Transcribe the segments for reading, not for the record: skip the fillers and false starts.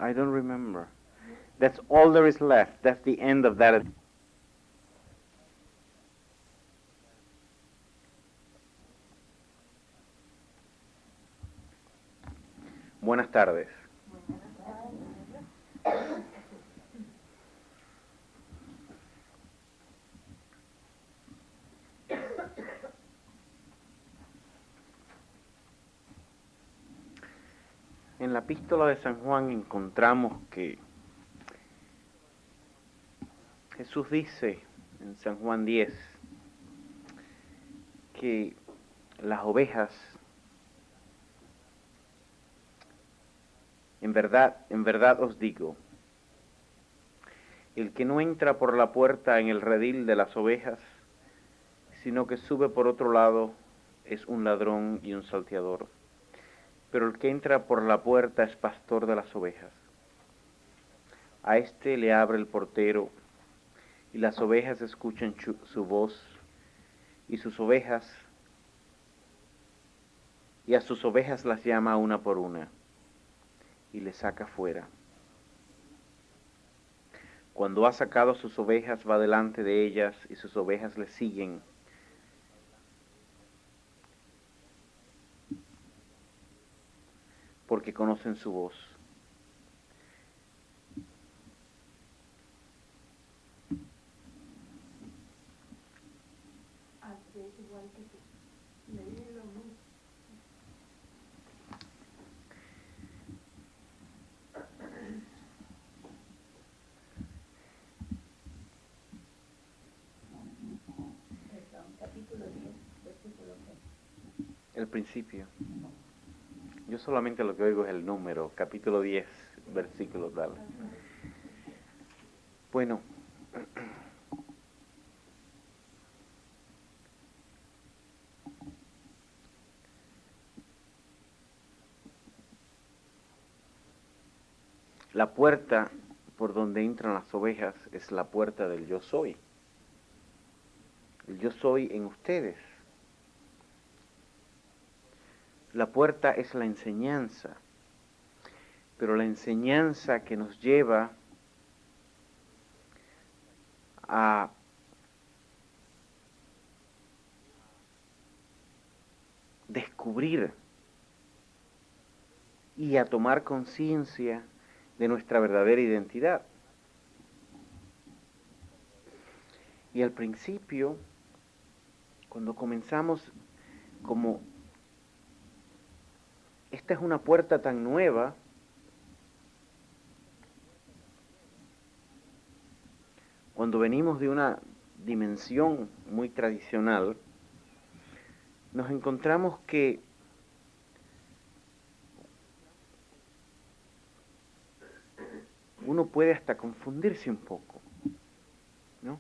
I don't remember. That's all there is left. That's the end of that. Buenas tardes. En la epístola de San Juan encontramos que Jesús dice en San Juan 10 que las ovejas, en verdad os digo, el que no entra por la puerta en el redil de las ovejas, sino que sube por otro lado, es un ladrón y un salteador. Pero el que entra por la puerta es pastor de las ovejas. A éste le abre el portero, y las ovejas escuchan su voz, y a sus ovejas las llama una por una, y les saca fuera. Cuando ha sacado sus ovejas, va delante de ellas, y sus ovejas le siguen, porque conocen su voz. El principio. Yo solamente lo que oigo es el número, capítulo 10, versículo tal. Bueno, la puerta por donde entran las ovejas es la puerta del yo soy. El yo soy en ustedes. La puerta es la enseñanza, pero la enseñanza que nos lleva a descubrir y a tomar conciencia de nuestra verdadera identidad. Y al principio, cuando comenzamos, como esta es una puerta tan nueva, cuando venimos de una dimensión muy tradicional, nos encontramos que uno puede hasta confundirse un poco, ¿no?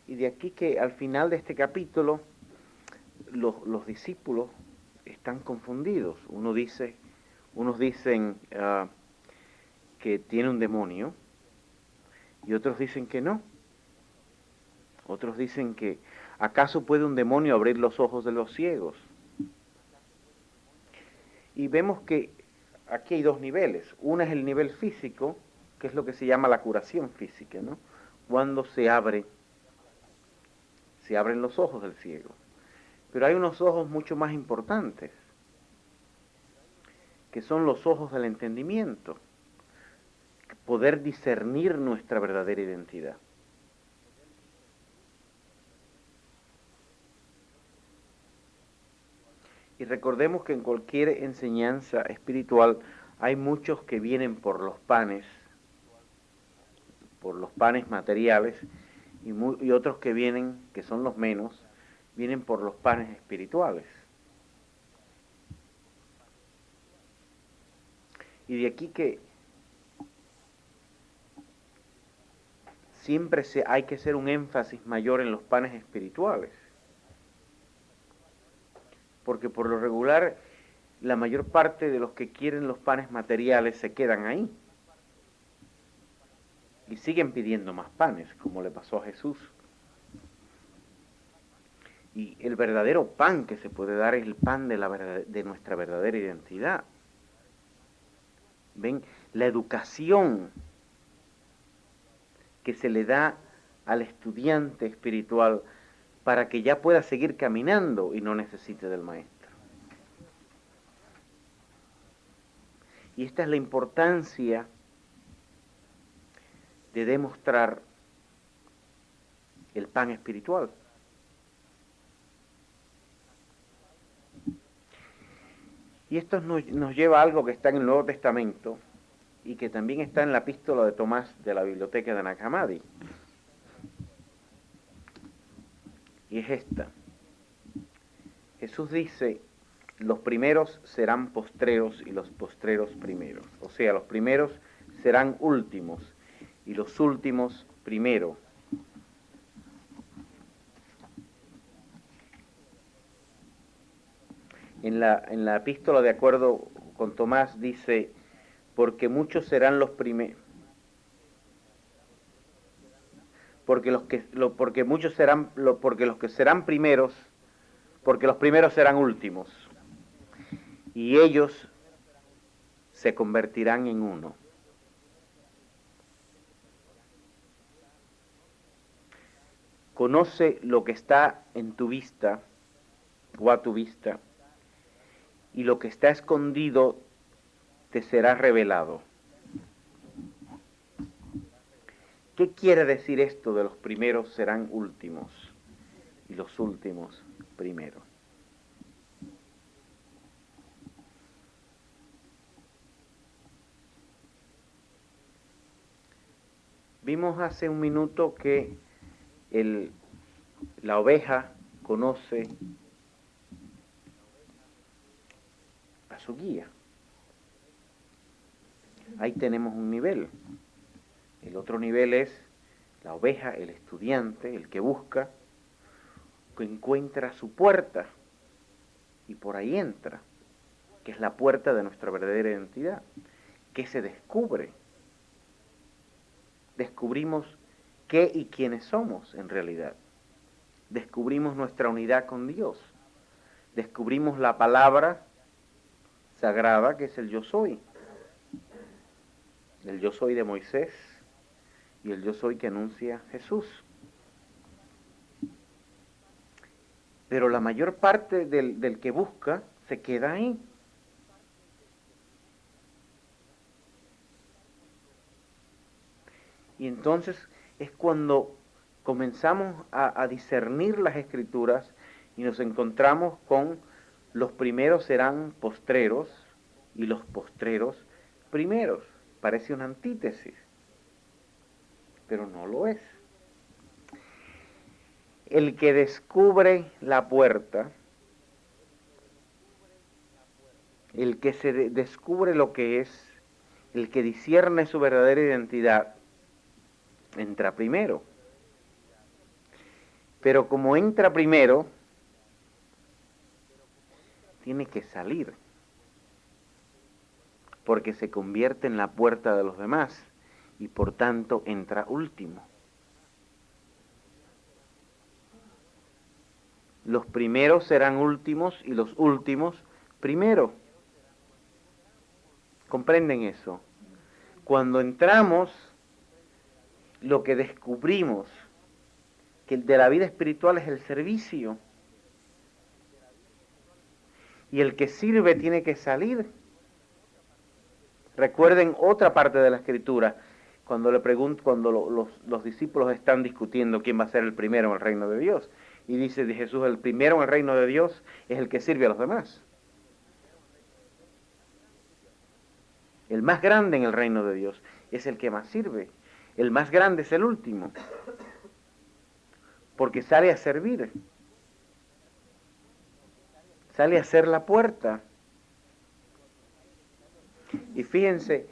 Y de aquí que al final de este capítulo los discípulos están confundidos. Unos dicen que tiene un demonio y otros dicen que no. Otros dicen que ¿acaso puede un demonio abrir los ojos de los ciegos? Y vemos que aquí hay dos niveles. Uno es el nivel físico, que es lo que se llama la curación física, ¿no? Cuando se abren los ojos del ciego. Pero hay unos ojos mucho más importantes, que son los ojos del entendimiento, poder discernir nuestra verdadera identidad. Y recordemos que en cualquier enseñanza espiritual hay muchos que vienen por los panes materiales, y otros que vienen, que son los menos, vienen por los panes espirituales. Y de aquí que siempre hay que hacer un énfasis mayor en los panes espirituales. Porque por lo regular, la mayor parte de los que quieren los panes materiales se quedan ahí. Y siguen pidiendo más panes, como le pasó a Jesús. Y el verdadero pan que se puede dar es el pan de nuestra verdadera identidad. ¿Ven? La educación que se le da al estudiante espiritual para que ya pueda seguir caminando y no necesite del maestro. Y esta es la importancia de demostrar el pan espiritual. Y esto nos lleva a algo que está en el Nuevo Testamento y que también está en la epístola de Tomás de la biblioteca de Nag Hammadi. Y es esta. Jesús dice, los primeros serán postreros y los postreros primeros. O sea, los primeros serán últimos y los últimos primero. En la epístola de acuerdo con Tomás dice, porque muchos serán los primeros, porque los que serán primeros, porque los primeros serán últimos, y ellos se convertirán en uno. Conoce lo que está en tu vista o a tu vista, y lo que está escondido te será revelado. ¿Qué quiere decir esto de los primeros serán últimos y los últimos primeros? Vimos hace un minuto que la oveja conoce a su guía. Ahí tenemos un nivel. El otro nivel es la oveja, el estudiante, el que busca, que encuentra su puerta y por ahí entra, que es la puerta de nuestra verdadera identidad, que se descubre. Descubrimos qué y quiénes somos en realidad. Descubrimos nuestra unidad con Dios. Descubrimos la palabra sagrada que es el yo soy. El yo soy de Moisés y el yo soy que anuncia Jesús. Pero la mayor parte del que busca se queda ahí. Y entonces es cuando comenzamos a discernir las Escrituras y nos encontramos con los primeros serán postreros y los postreros primeros. Parece una antítesis, pero no lo es. El que descubre la puerta, el que se descubre lo que es, el que discierne su verdadera identidad, entra primero. Pero como entra primero, tiene que salir, porque se convierte en la puerta de los demás y por tanto entra último. Los primeros serán últimos y los últimos primero. ¿Comprenden eso? Cuando entramos, lo que descubrimos que el de la vida espiritual es el servicio. Y el que sirve tiene que salir. Recuerden otra parte de la Escritura, cuando los discípulos están discutiendo quién va a ser el primero en el reino de Dios. Y dice de Jesús, el primero en el reino de Dios es el que sirve a los demás. El más grande en el reino de Dios es el que más sirve. El más grande es el último, porque sale a servir, sale a ser la puerta. Y fíjense,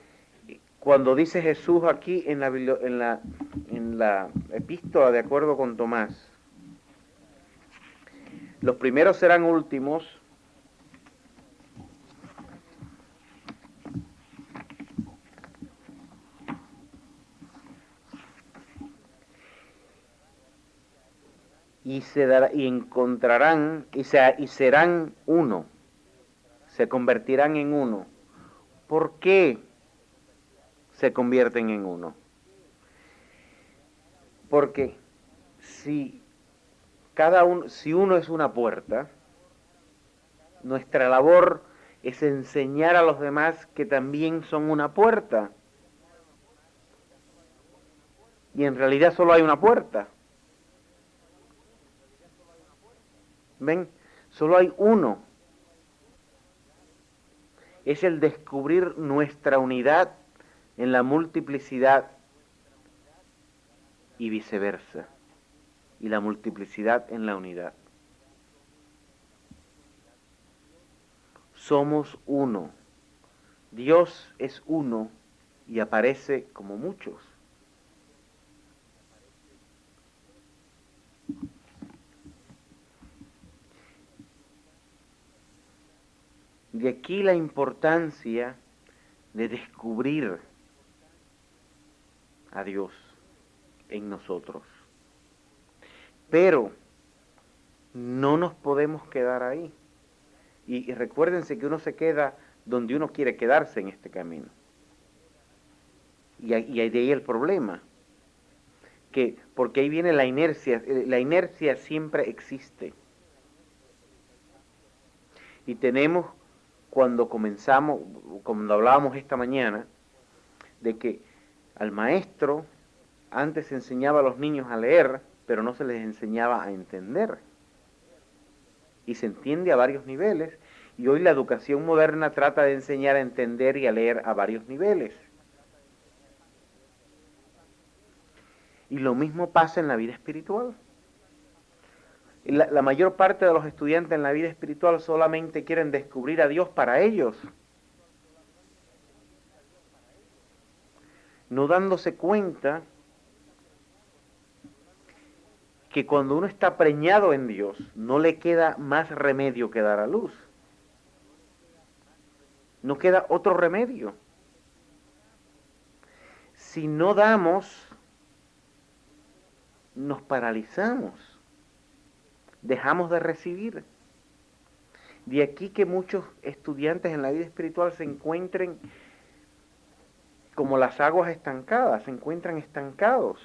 cuando dice Jesús aquí en la epístola de acuerdo con Tomás, los primeros serán últimos, y encontrarán y serán uno, se convertirán en uno. ¿Por qué? se convierten en uno. Porque si si uno es una puerta, nuestra labor es enseñar a los demás que también son una puerta. Y en realidad solo hay una puerta. ¿Ven? Solo hay uno. Es el descubrir nuestra unidad en la multiplicidad y viceversa. Y la multiplicidad en la unidad. Somos uno. Dios es uno y aparece como muchos. De aquí la importancia de descubrir a Dios en nosotros. Pero no nos podemos quedar ahí. Y recuérdense que uno se queda donde uno quiere quedarse en este camino. Y de ahí el problema. Porque ahí viene la inercia. La inercia siempre existe. Y tenemos, cuando hablábamos esta mañana, de que al maestro antes enseñaba a los niños a leer, pero no se les enseñaba a entender. Y se entiende a varios niveles, y hoy la educación moderna trata de enseñar a entender y a leer a varios niveles. Y lo mismo pasa en la vida espiritual. La mayor parte de los estudiantes en la vida espiritual solamente quieren descubrir a Dios para ellos, no dándose cuenta que cuando uno está preñado en Dios, no le queda más remedio que dar a luz. No queda otro remedio. Si no damos, nos paralizamos, dejamos de recibir. De aquí que muchos estudiantes en la vida espiritual se encuentren como las aguas estancadas, se encuentran estancados.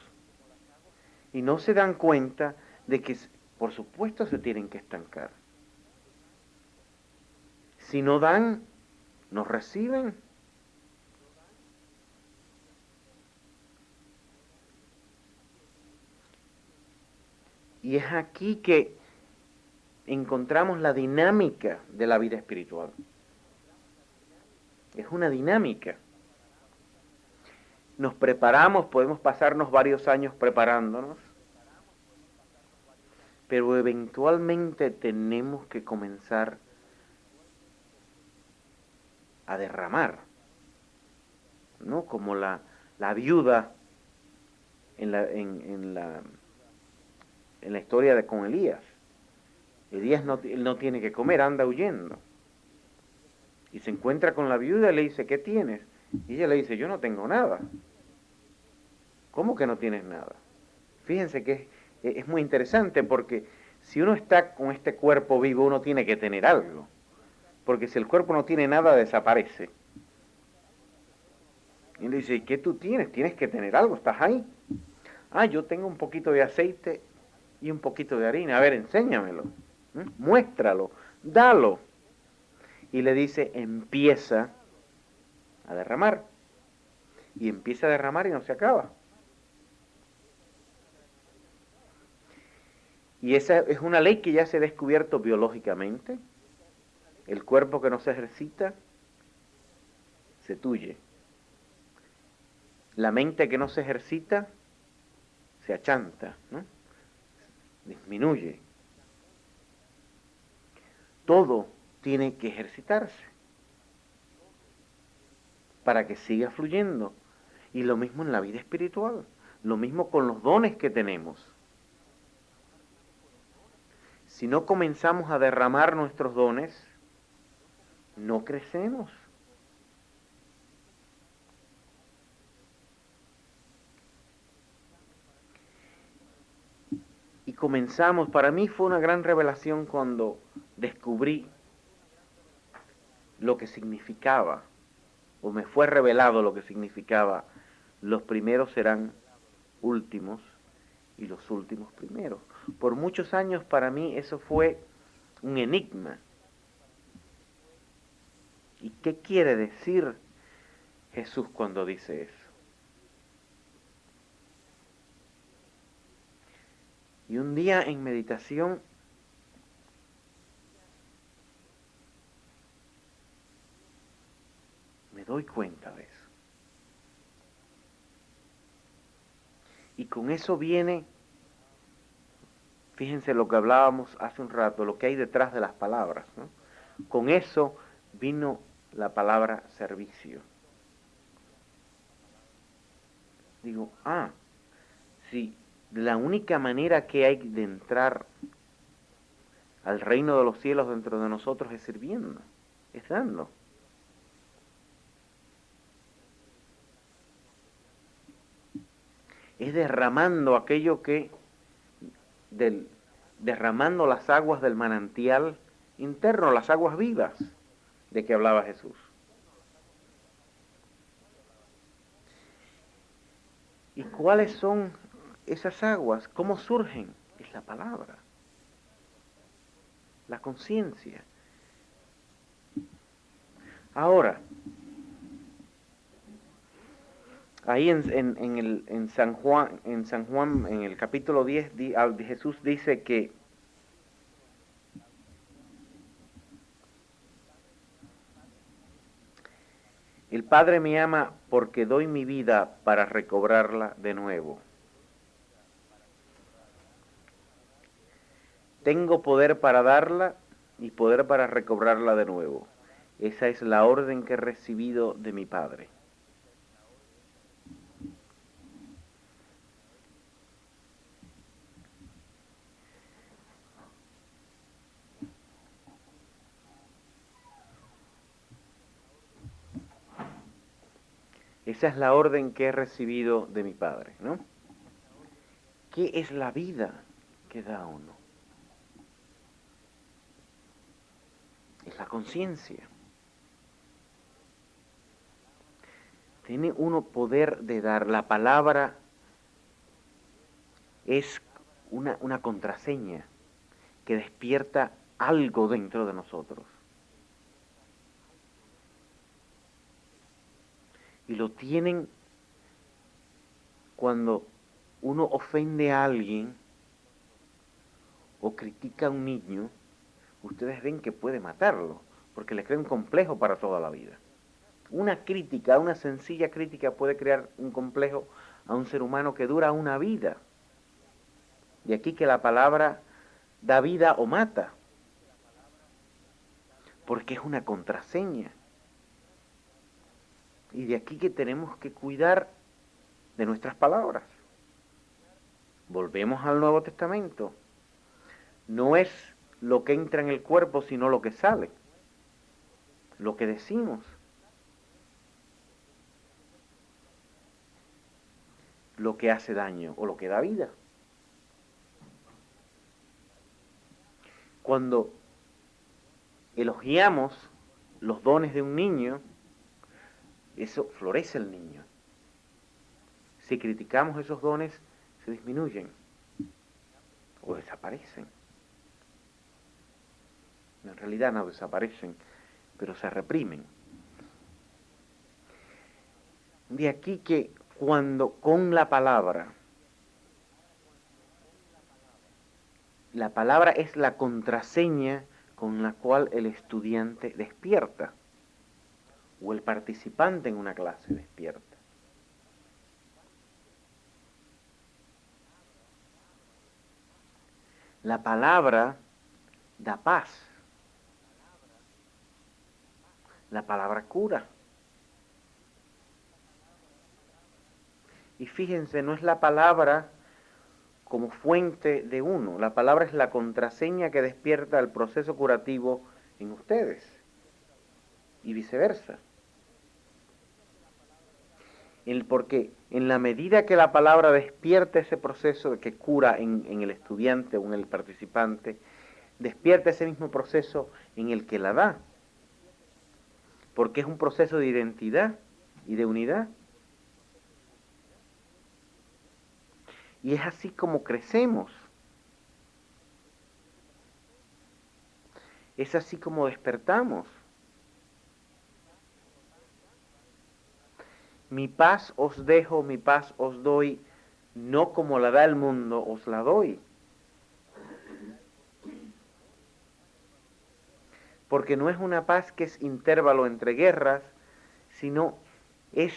Y no se dan cuenta de que, por supuesto, se tienen que estancar. Si no dan, no reciben. Y es aquí que encontramos la dinámica de la vida espiritual. Es una dinámica. Nos preparamos, podemos pasarnos varios años preparándonos, pero eventualmente tenemos que comenzar a derramar, ¿no? Como la viuda en la historia con Elías. Elías él no tiene que comer, anda huyendo. Y se encuentra con la viuda y le dice, ¿qué tienes? Y ella le dice, yo no tengo nada. ¿Cómo que no tienes nada? Fíjense que es muy interesante porque si uno está con este cuerpo vivo, uno tiene que tener algo. Porque si el cuerpo no tiene nada, desaparece. Y le dice, ¿qué tú tienes? Tienes que tener algo, ¿estás ahí? Ah, yo tengo un poquito de aceite y un poquito de harina. A ver, enséñamelo. Muéstralo, dalo. Y le dice, empieza a derramar. Y empieza a derramar y no se acaba. Y esa es una ley que ya se ha descubierto biológicamente. El cuerpo que no se ejercita, se tuye. La mente que no se ejercita, se achanta, ¿no? Disminuye. Todo tiene que ejercitarse para que siga fluyendo. Y lo mismo en la vida espiritual, lo mismo con los dones que tenemos. Si no comenzamos a derramar nuestros dones, no crecemos. Y comenzamos, para mí fue una gran revelación cuando descubrí lo que significaba o me fue revelado lo que significaba, los primeros serán últimos y los últimos primeros. Por muchos años para mí eso fue un enigma. ¿Y qué quiere decir Jesús cuando dice eso? Y un día en meditación me doy cuenta de eso. Y con eso viene, fíjense lo que hablábamos hace un rato, lo que hay detrás de las palabras, ¿no? Con eso vino la palabra servicio. Digo, si la única manera que hay de entrar al reino de los cielos dentro de nosotros es sirviendo, es dando. Es derramando aquello que, derramando las aguas del manantial interno, las aguas vivas de que hablaba Jesús. ¿Y cuáles son esas aguas? ¿Cómo surgen? Es la palabra, la conciencia. Ahora, ahí en San Juan, en el capítulo 10, Jesús dice que el Padre me ama porque doy mi vida para recobrarla de nuevo. Tengo poder para darla y poder para recobrarla de nuevo. Esa es la orden que he recibido de mi Padre. Esa es la orden que he recibido de mi Padre, ¿no? ¿Qué es la vida que da uno? Es la conciencia. Tiene uno poder de dar. La palabra es una contraseña que despierta algo dentro de nosotros. Y lo tienen cuando uno ofende a alguien o critica a un niño, ustedes ven que puede matarlo, porque le crea un complejo para toda la vida. Una crítica, una sencilla crítica puede crear un complejo a un ser humano que dura una vida. De aquí que la palabra da vida o mata, porque es una contraseña. Y de aquí que tenemos que cuidar de nuestras palabras. Volvemos al Nuevo Testamento. No es lo que entra en el cuerpo, sino lo que sale. Lo que decimos. Lo que hace daño o lo que da vida. Cuando elogiamos los dones de un niño, eso florece el niño. Si criticamos esos dones, se disminuyen o desaparecen. En realidad no desaparecen, pero se reprimen. De aquí que cuando con la palabra es la contraseña con la cual el estudiante despierta o el participante en una clase despierta. La palabra da paz. La palabra cura. Y fíjense, no es la palabra como fuente de uno. La palabra es la contraseña que despierta el proceso curativo en ustedes. Y viceversa. Porque en la medida que la palabra despierta ese proceso de que cura en el estudiante o en el participante, despierta ese mismo proceso en el que la da. porque es un proceso de identidad y de unidad. Y es así como crecemos. Es así como despertamos. Mi paz os dejo, mi paz os doy, no como la da el mundo, os la doy. Porque no es una paz que es intervalo entre guerras, sino es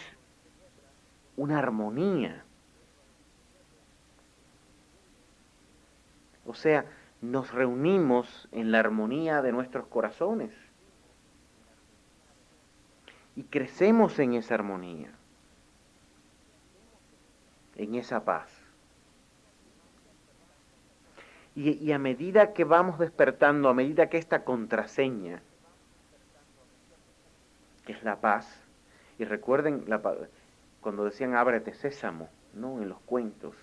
una armonía. O sea, nos reunimos en la armonía de nuestros corazones y crecemos en esa armonía, en esa paz. Y a medida que vamos despertando, a medida que esta contraseña, que es la paz, y recuerden cuando decían ábrete sésamo, ¿no? En los cuentos,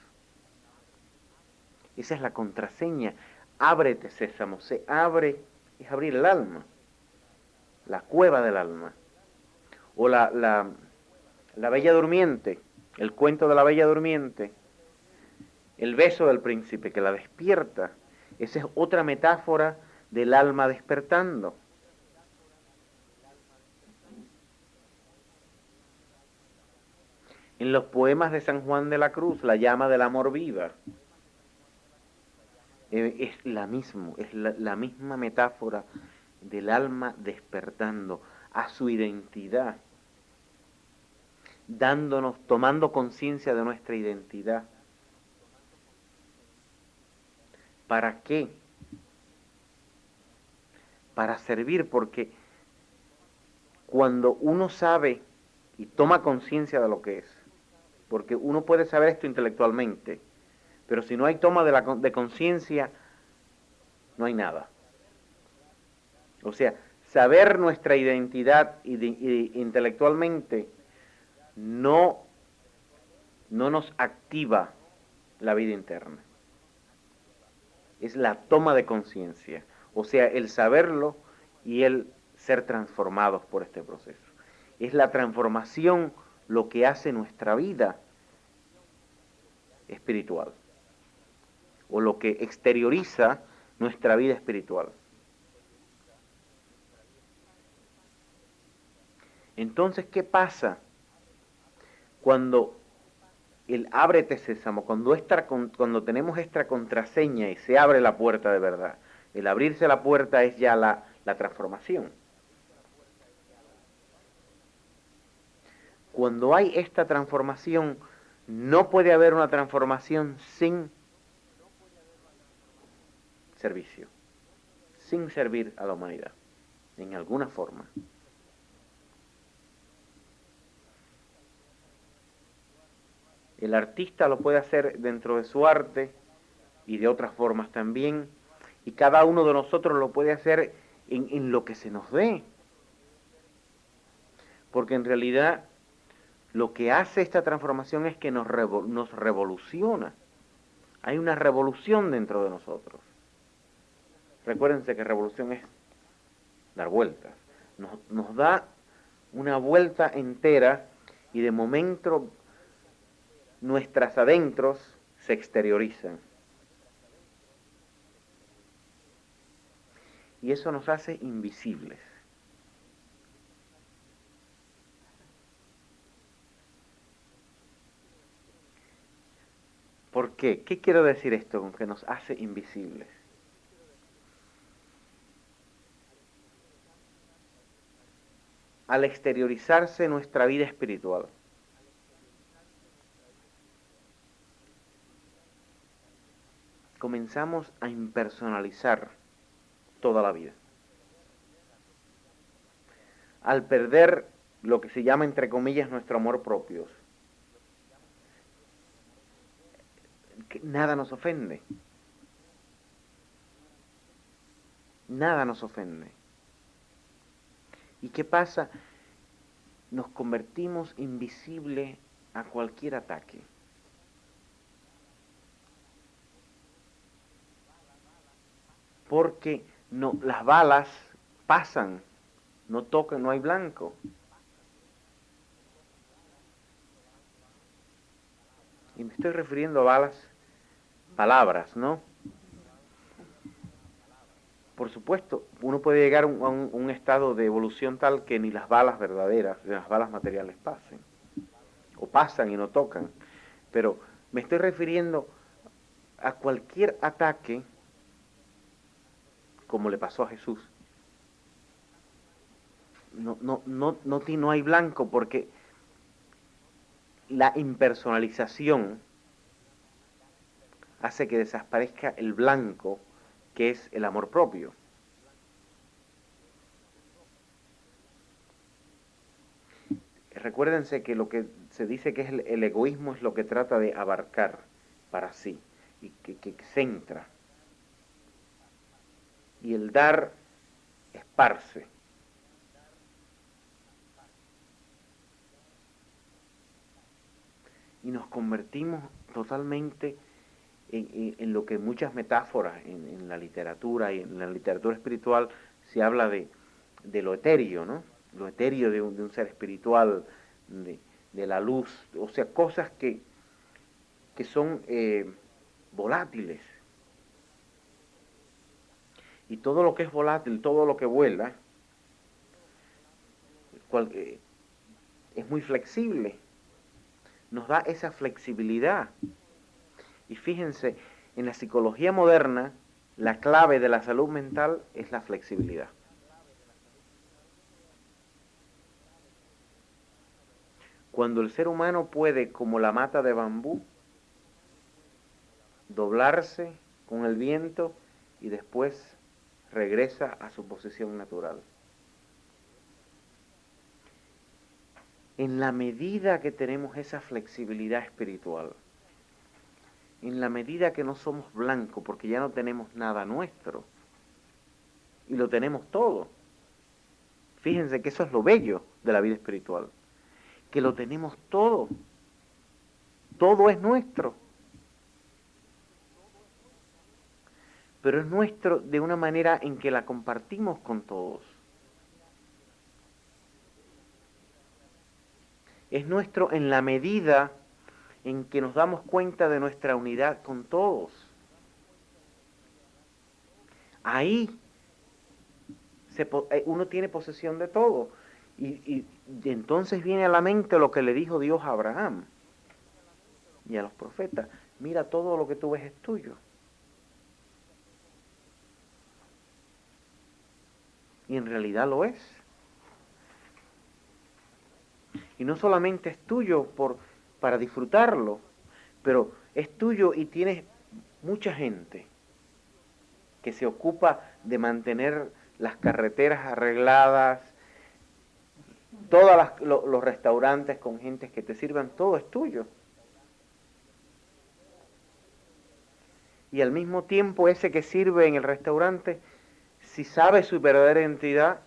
esa es la contraseña, ábrete sésamo, se abre, es abrir el alma, la cueva del alma, o la Bella Durmiente, el cuento de la Bella Durmiente, el beso del príncipe que la despierta, esa es otra metáfora del alma despertando. En los poemas de San Juan de la Cruz, la llama del amor viva, es la misma metáfora del alma despertando a su identidad, dándonos, tomando conciencia de nuestra identidad. ¿Para qué? Para servir, porque cuando uno sabe y toma conciencia de lo que es, porque uno puede saber esto intelectualmente, pero si no hay toma de conciencia, no hay nada. O sea, saber nuestra identidad intelectualmente no nos activa la vida interna. Es la toma de conciencia, o sea, el saberlo y el ser transformados por este proceso. Es la transformación lo que hace nuestra vida espiritual, o lo que exterioriza nuestra vida espiritual. Entonces, ¿qué pasa cuando el ábrete sésamo, cuando tenemos esta contraseña y se abre la puerta de verdad? El abrirse la puerta es ya la transformación. Cuando hay esta transformación, no puede haber una transformación sin servicio, sin servir a la humanidad, en alguna forma. El artista lo puede hacer dentro de su arte y de otras formas también, y cada uno de nosotros lo puede hacer en lo que se nos dé, porque en realidad lo que hace esta transformación es que nos revoluciona. Hay una revolución dentro de nosotros. Recuérdense que revolución es dar vueltas. Nos da una vuelta entera y de momento nuestras adentros se exteriorizan. Y eso nos hace invisibles. ¿Por qué? ¿Qué quiero decir esto con que nos hace invisibles? Al exteriorizarse nuestra vida espiritual, comenzamos a impersonalizar toda la vida. Al perder lo que se llama, entre comillas, nuestro amor propio, nada nos ofende. Nada nos ofende. ¿Y qué pasa? Nos convertimos invisibles a cualquier ataque. Porque no, las balas pasan no tocan, no hay blanco. Y me estoy refiriendo a balas, palabras, ¿no? Por supuesto, uno puede llegar a un estado de evolución tal que ni las balas verdaderas, ni las balas materiales pasen. O pasan y no tocan. Pero me estoy refiriendo a cualquier ataque, como le pasó a Jesús. No hay blanco porque la impersonalización hace que desaparezca el blanco, que es el amor propio. Recuérdense que lo que se dice que es el egoísmo es lo que trata de abarcar para sí y que centra. Y el dar esparce. Y nos convertimos totalmente en lo que muchas metáforas en la literatura y en la literatura espiritual se habla de lo etéreo, ¿no? Lo etéreo de un ser espiritual, de la luz, o sea, cosas que son volátiles. Y todo lo que es volátil, todo lo que vuela, es muy flexible. Nos da esa flexibilidad. Y fíjense, en la psicología moderna, la clave de la salud mental es la flexibilidad. Cuando el ser humano puede, como la mata de bambú, doblarse con el viento y después regresa a su posición natural. En la medida que tenemos esa flexibilidad espiritual, en la medida que no somos blancos, porque ya no tenemos nada nuestro, y lo tenemos todo. Fíjense que eso es lo bello de la vida espiritual, que lo tenemos todo. Todo es nuestro. Pero es nuestro de una manera en que la compartimos con todos. Es nuestro en la medida en que nos damos cuenta de nuestra unidad con todos. Ahí uno tiene posesión de todo. Y entonces viene a la mente lo que le dijo Dios a Abraham y a los profetas. Mira, todo lo que tú ves es tuyo. Y en realidad lo es. Y no solamente es tuyo para disfrutarlo, pero es tuyo y tienes mucha gente que se ocupa de mantener las carreteras arregladas, todos los restaurantes con gente que te sirvan, todo es tuyo. Y al mismo tiempo ese que sirve en el restaurante, si sabe su verdadera identidad,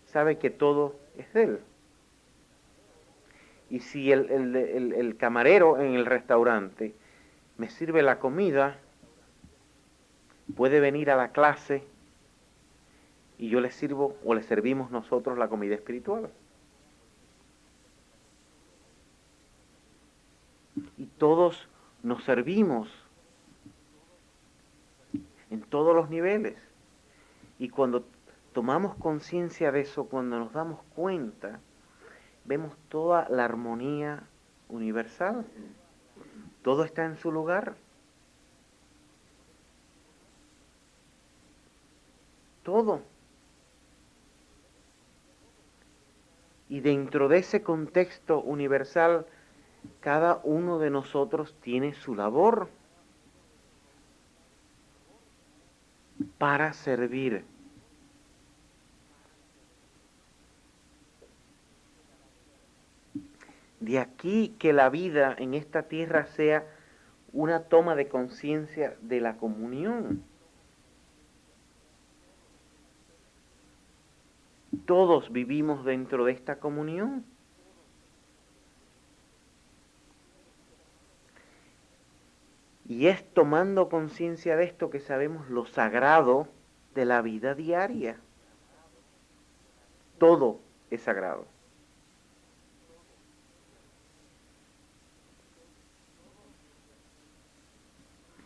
sabe que todo es de él. Y si el camarero en el restaurante me sirve la comida, puede venir a la clase y yo le sirvo o le servimos nosotros la comida espiritual. Y todos nos servimos en todos los niveles. Y cuando tomamos conciencia de eso, cuando nos damos cuenta, vemos toda la armonía universal. Todo está en su lugar. Todo. Y dentro de ese contexto universal, cada uno de nosotros tiene su labor para servir. De aquí que la vida en esta tierra sea una toma de conciencia de la comunión. Todos vivimos dentro de esta comunión. Y es tomando conciencia de esto que sabemos lo sagrado de la vida diaria. todo es sagrado.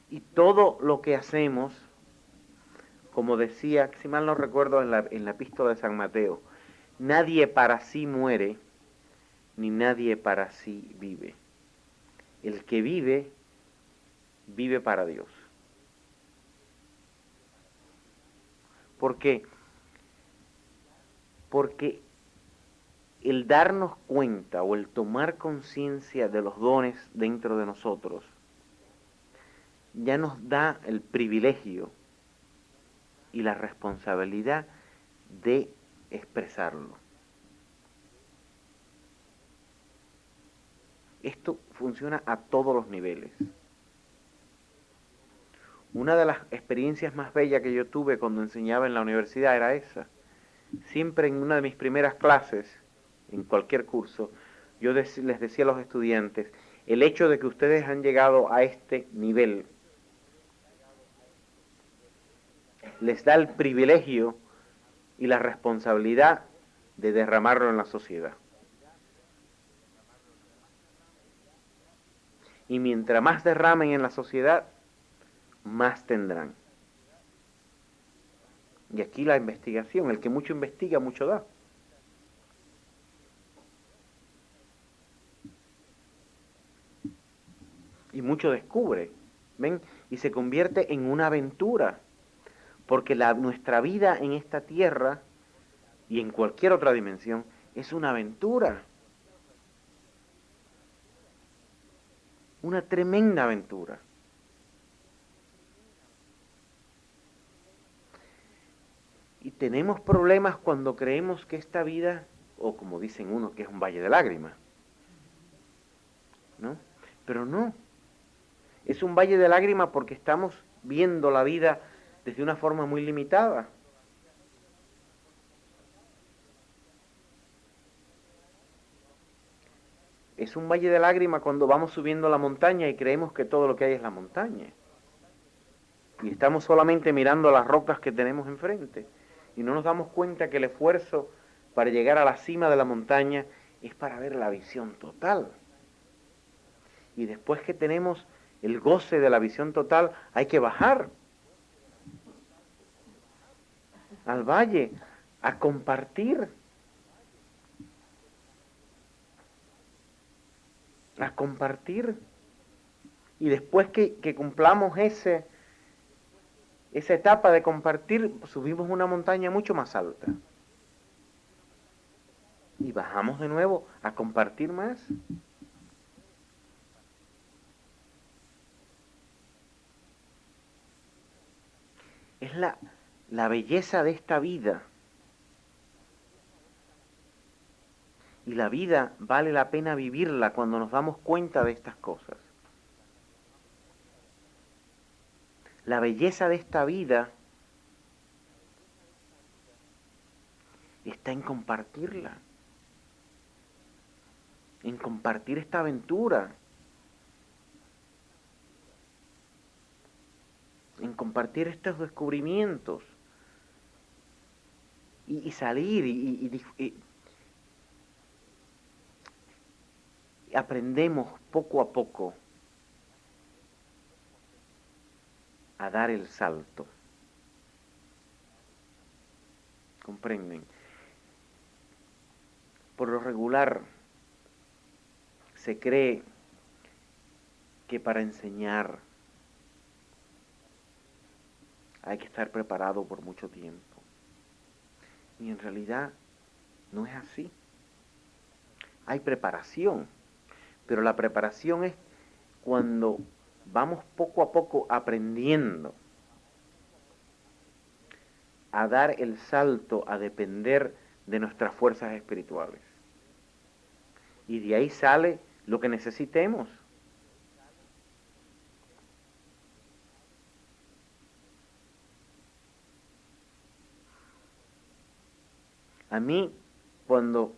Y todo lo que hacemos, como decía, si mal no recuerdo en la epístola de San Mateo, nadie para sí muere, ni nadie para sí vive. El que vive, vive para Dios. ¿Por qué? Porque el darnos cuenta o el tomar conciencia de los dones dentro de nosotros ya nos da el privilegio y la responsabilidad de expresarlo. Esto funciona a todos los niveles. Una de las experiencias más bellas que yo tuve cuando enseñaba en la universidad era esa. Siempre en una de mis primeras clases, en cualquier curso, yo les decía a los estudiantes, el hecho de que ustedes han llegado a este nivel les da el privilegio y la responsabilidad de derramarlo en la sociedad. Y mientras más derramen en la sociedad, más tendrán. Y aquí la investigación, el que mucho investiga, mucho da. Y mucho descubre, ¿ven? Y se convierte en una aventura, porque nuestra vida en esta tierra y en cualquier otra dimensión es una aventura. Una tremenda aventura. Y tenemos problemas cuando creemos que esta vida, o como dicen unos, que es un valle de lágrimas, ¿no? Pero no. Es un valle de lágrimas porque estamos viendo la vida desde una forma muy limitada. Es un valle de lágrimas cuando vamos subiendo la montaña y creemos que todo lo que hay es la montaña. Y estamos solamente mirando las rocas que tenemos enfrente. Y no nos damos cuenta que el esfuerzo para llegar a la cima de la montaña es para ver la visión total. Y después que tenemos el goce de la visión total, hay que bajar al valle a compartir. A compartir. Y después que cumplamos esa etapa de compartir, subimos una montaña mucho más alta. Y bajamos de nuevo a compartir más. Es la belleza de esta vida. Y la vida vale la pena vivirla cuando nos damos cuenta de estas cosas. La belleza de esta vida está en compartirla, en compartir esta aventura, en compartir estos descubrimientos y salir y aprendemos poco a poco a dar el salto. ¿Comprenden? Por lo regular se cree que para enseñar hay que estar preparado por mucho tiempo. Y en realidad no es así. Hay preparación, pero la preparación es cuando vamos poco a poco aprendiendo a dar el salto a depender de nuestras fuerzas espirituales. Y de ahí sale lo que necesitemos. A mí, cuando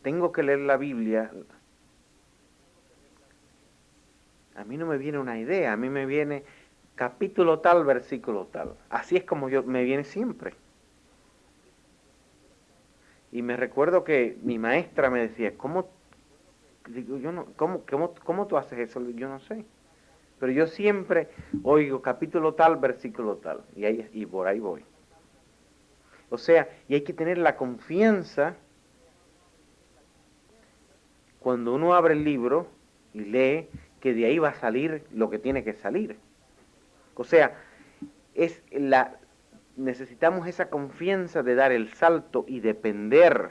tengo que leer la Biblia, a mí no me viene una idea, a mí me viene capítulo tal, versículo tal. Así es como me viene siempre. Y me recuerdo que mi maestra me decía, ¿cómo, digo, yo no, cómo tú haces eso? Yo no sé. Pero yo siempre oigo capítulo tal, versículo tal, y por ahí voy. O sea, y hay que tener la confianza cuando uno abre el libro y lee que de ahí va a salir lo que tiene que salir. O sea, necesitamos esa confianza de dar el salto y depender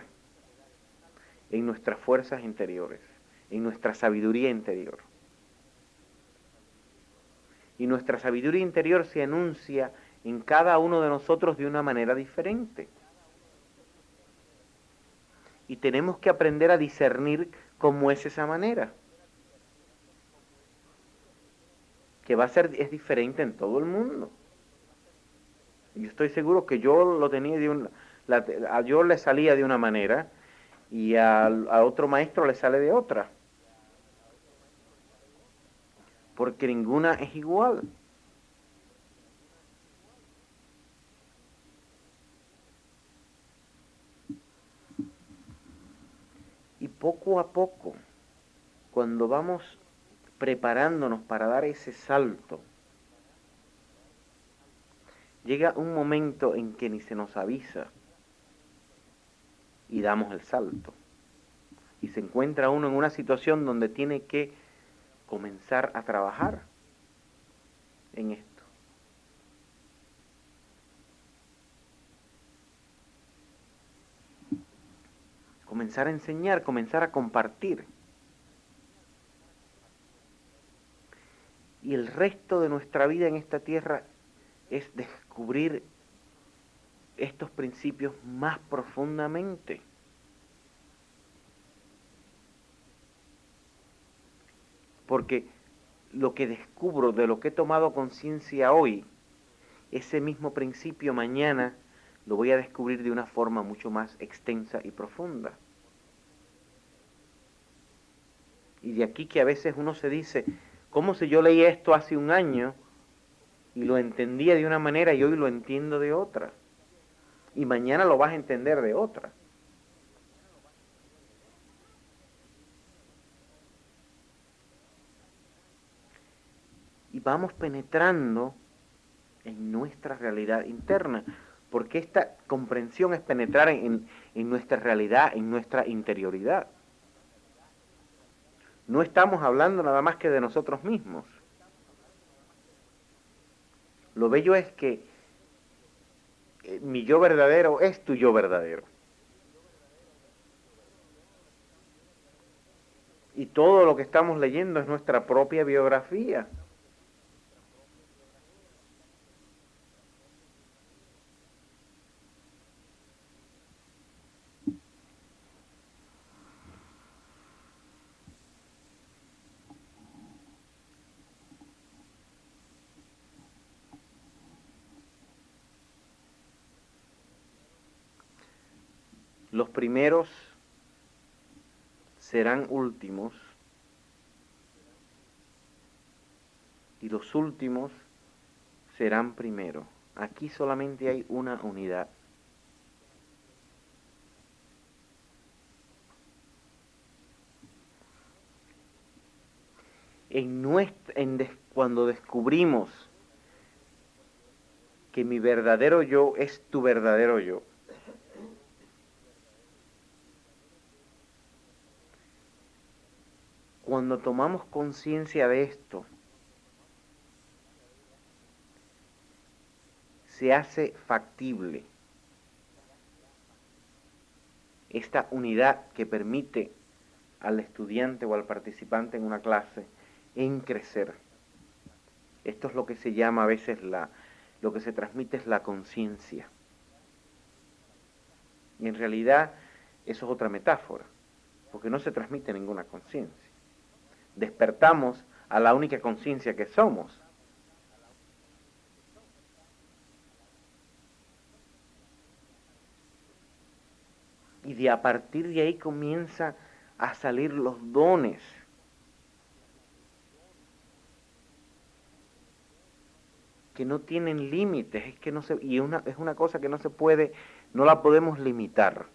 en nuestras fuerzas interiores, en nuestra sabiduría interior. Y nuestra sabiduría interior se anuncia en cada uno de nosotros de una manera diferente. Y tenemos que aprender a discernir cómo es esa manera. Que es diferente en todo el mundo. Yo estoy seguro que yo lo tenía yo le salía de una manera y a otro maestro le sale de otra. Porque ninguna es igual. Y poco a poco, cuando vamos preparándonos para dar ese salto, llega un momento en que ni se nos avisa y damos el salto. Y se encuentra uno en una situación donde tiene que comenzar a trabajar en esto. Comenzar a enseñar, comenzar a compartir. Y el resto de nuestra vida en esta tierra es descubrir estos principios más profundamente. Porque lo que descubro de lo que he tomado conciencia hoy, ese mismo principio mañana lo voy a descubrir de una forma mucho más extensa y profunda. Y de aquí que a veces uno se dice, ¿cómo si yo leí esto hace un año y lo entendía de una manera y hoy lo entiendo de otra? Y mañana lo vas a entender de otra. Y vamos penetrando en nuestra realidad interna, porque esta comprensión es penetrar en nuestra realidad, en nuestra interioridad. No estamos hablando nada más que de nosotros mismos. Lo bello es que mi yo verdadero es tu yo verdadero. Y todo lo que estamos leyendo es nuestra propia biografía. Los primeros serán últimos y los últimos serán primero. Aquí solamente hay una unidad. Cuando descubrimos que mi verdadero yo es tu verdadero yo, cuando tomamos conciencia de esto, se hace factible esta unidad que permite al estudiante o al participante en una clase en crecer. Esto es lo que se llama a veces lo que se transmite es la conciencia. Y en realidad eso es otra metáfora, porque no se transmite ninguna conciencia. Despertamos a la única conciencia que somos. Y a partir de ahí comienza a salir los dones. Que no tienen límites, es que no se, y es una cosa que no se puede, no la podemos limitar.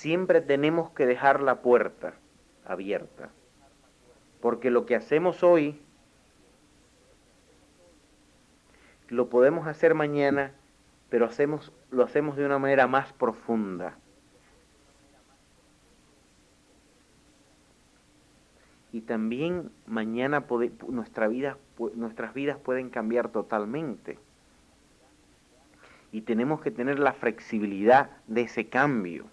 siempre tenemos que dejar la puerta abierta, porque lo que hacemos hoy lo podemos hacer mañana, pero lo hacemos de una manera más profunda. Y también mañana nuestras vidas pueden cambiar totalmente. Y tenemos que tener la flexibilidad de ese cambio.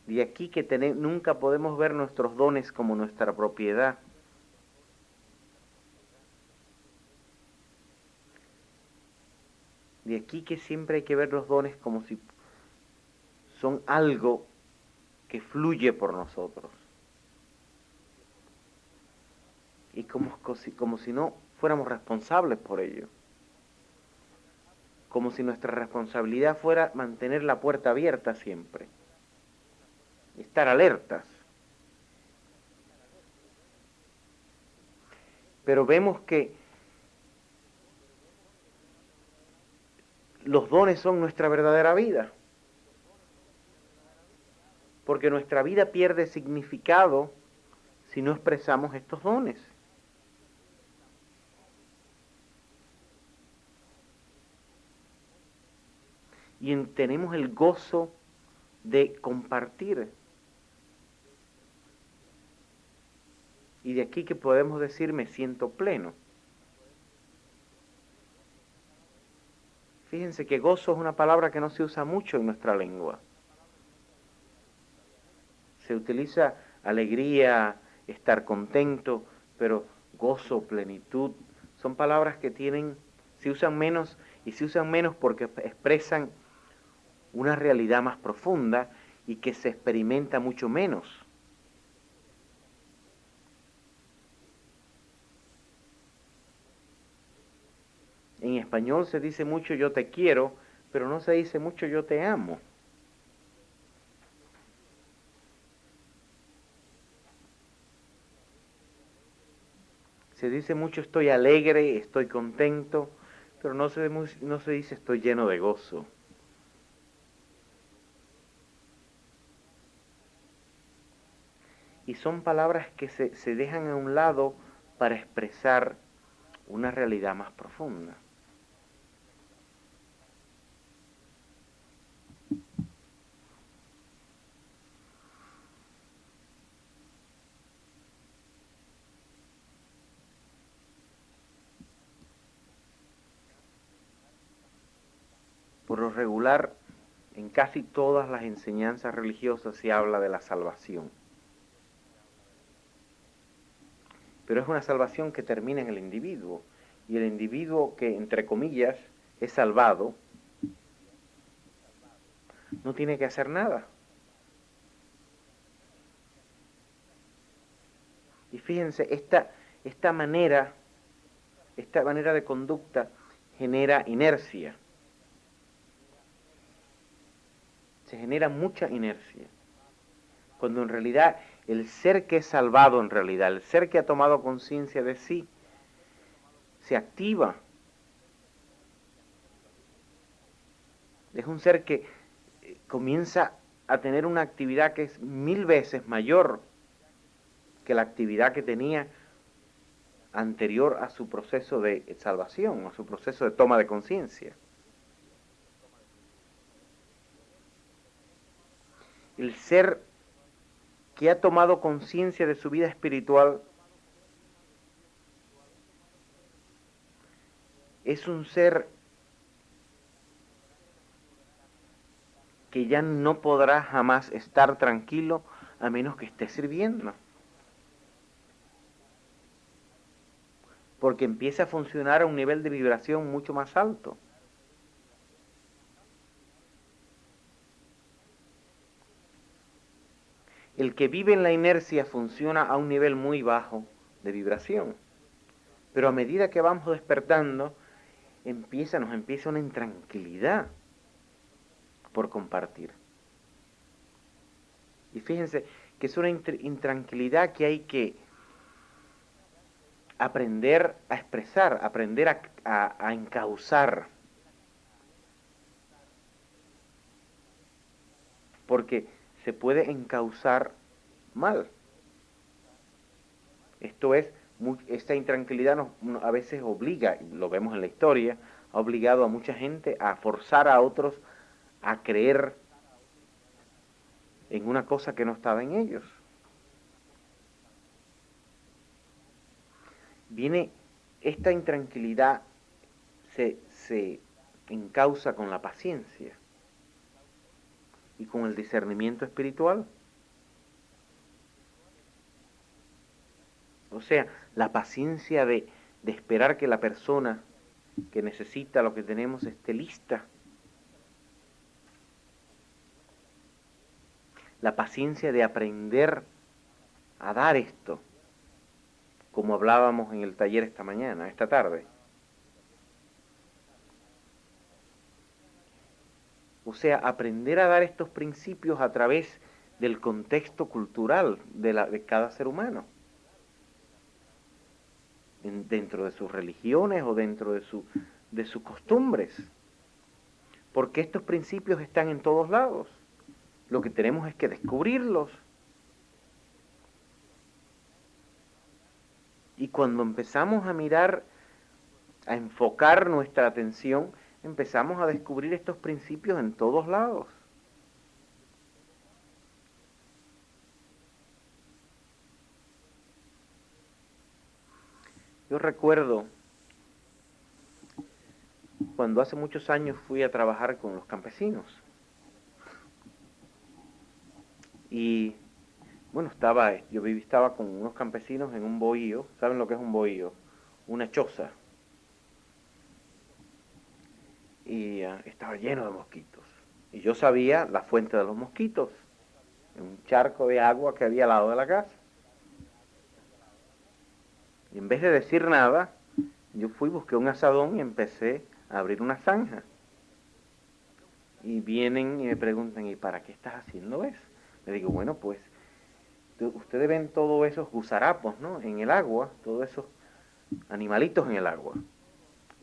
De aquí que nunca podemos ver nuestros dones como nuestra propiedad. De aquí que siempre hay que ver los dones como si son algo que fluye por nosotros. Y como si no fuéramos responsables por ello. Como si nuestra responsabilidad fuera mantener la puerta abierta siempre. Estar alertas. Pero vemos que los dones son nuestra verdadera vida. Porque nuestra vida pierde significado si no expresamos estos dones. Y tenemos el gozo de compartir. Y de aquí que podemos decir me siento pleno. Fíjense que gozo es una palabra que no se usa mucho en nuestra lengua. Se utiliza alegría, estar contento, pero gozo, plenitud, son palabras que se usan menos y se usan menos porque expresan una realidad más profunda y que se experimenta mucho menos. En español se dice mucho yo te quiero, pero no se dice mucho yo te amo. Se dice mucho estoy alegre, estoy contento, pero no se dice estoy lleno de gozo. Y son palabras que se dejan a un lado para expresar una realidad más profunda. Por lo regular, en casi todas las enseñanzas religiosas se habla de la salvación. Pero es una salvación que termina en el individuo. Y el individuo que, entre comillas, es salvado, no tiene que hacer nada. Y fíjense, esta manera de conducta genera inercia. Se genera mucha inercia. Cuando en realidad el ser que es salvado en realidad, el ser que ha tomado conciencia de sí, se activa. Es un ser que comienza a tener una actividad que es 1000 veces mayor que la actividad que tenía anterior a su proceso de salvación, a su proceso de toma de conciencia. El ser que ha tomado conciencia de su vida espiritual es un ser que ya no podrá jamás estar tranquilo a menos que esté sirviendo. Porque empieza a funcionar a un nivel de vibración mucho más alto. El que vive en la inercia funciona a un nivel muy bajo de vibración. Pero a medida que vamos despertando, nos empieza una intranquilidad por compartir. Y fíjense que es una intranquilidad que hay que aprender a expresar, aprender a encauzar. porque se puede encauzar mal. Esto es, esta intranquilidad a veces obliga, lo vemos en la historia, ha obligado a mucha gente a forzar a otros a creer en una cosa que no estaba en ellos. Viene esta intranquilidad, se encausa con la paciencia y con el discernimiento espiritual. O sea, la paciencia de esperar que la persona que necesita lo que tenemos esté lista. La paciencia de aprender a dar esto, como hablábamos en el taller esta tarde. O sea, aprender a dar estos principios a través del contexto cultural de cada ser humano. Dentro de sus religiones o dentro de sus costumbres. Porque estos principios están en todos lados. Lo que tenemos es que descubrirlos. Y cuando empezamos a mirar, a enfocar nuestra atención, empezamos a descubrir estos principios en todos lados. Yo recuerdo cuando hace muchos años fui a trabajar con los campesinos. Y bueno, estaba con unos campesinos en un bohío. ¿Saben lo que es un bohío? Una choza. Y estaba lleno de mosquitos. Y yo sabía la fuente de los mosquitos, en un charco de agua que había al lado de la casa. Y en vez de decir nada, yo busqué un asadón y empecé a abrir una zanja. Y vienen y me preguntan, ¿y para qué estás haciendo eso? Le digo, bueno, pues ustedes ven todos esos gusarapos, ¿no? En el agua, todos esos animalitos en el agua.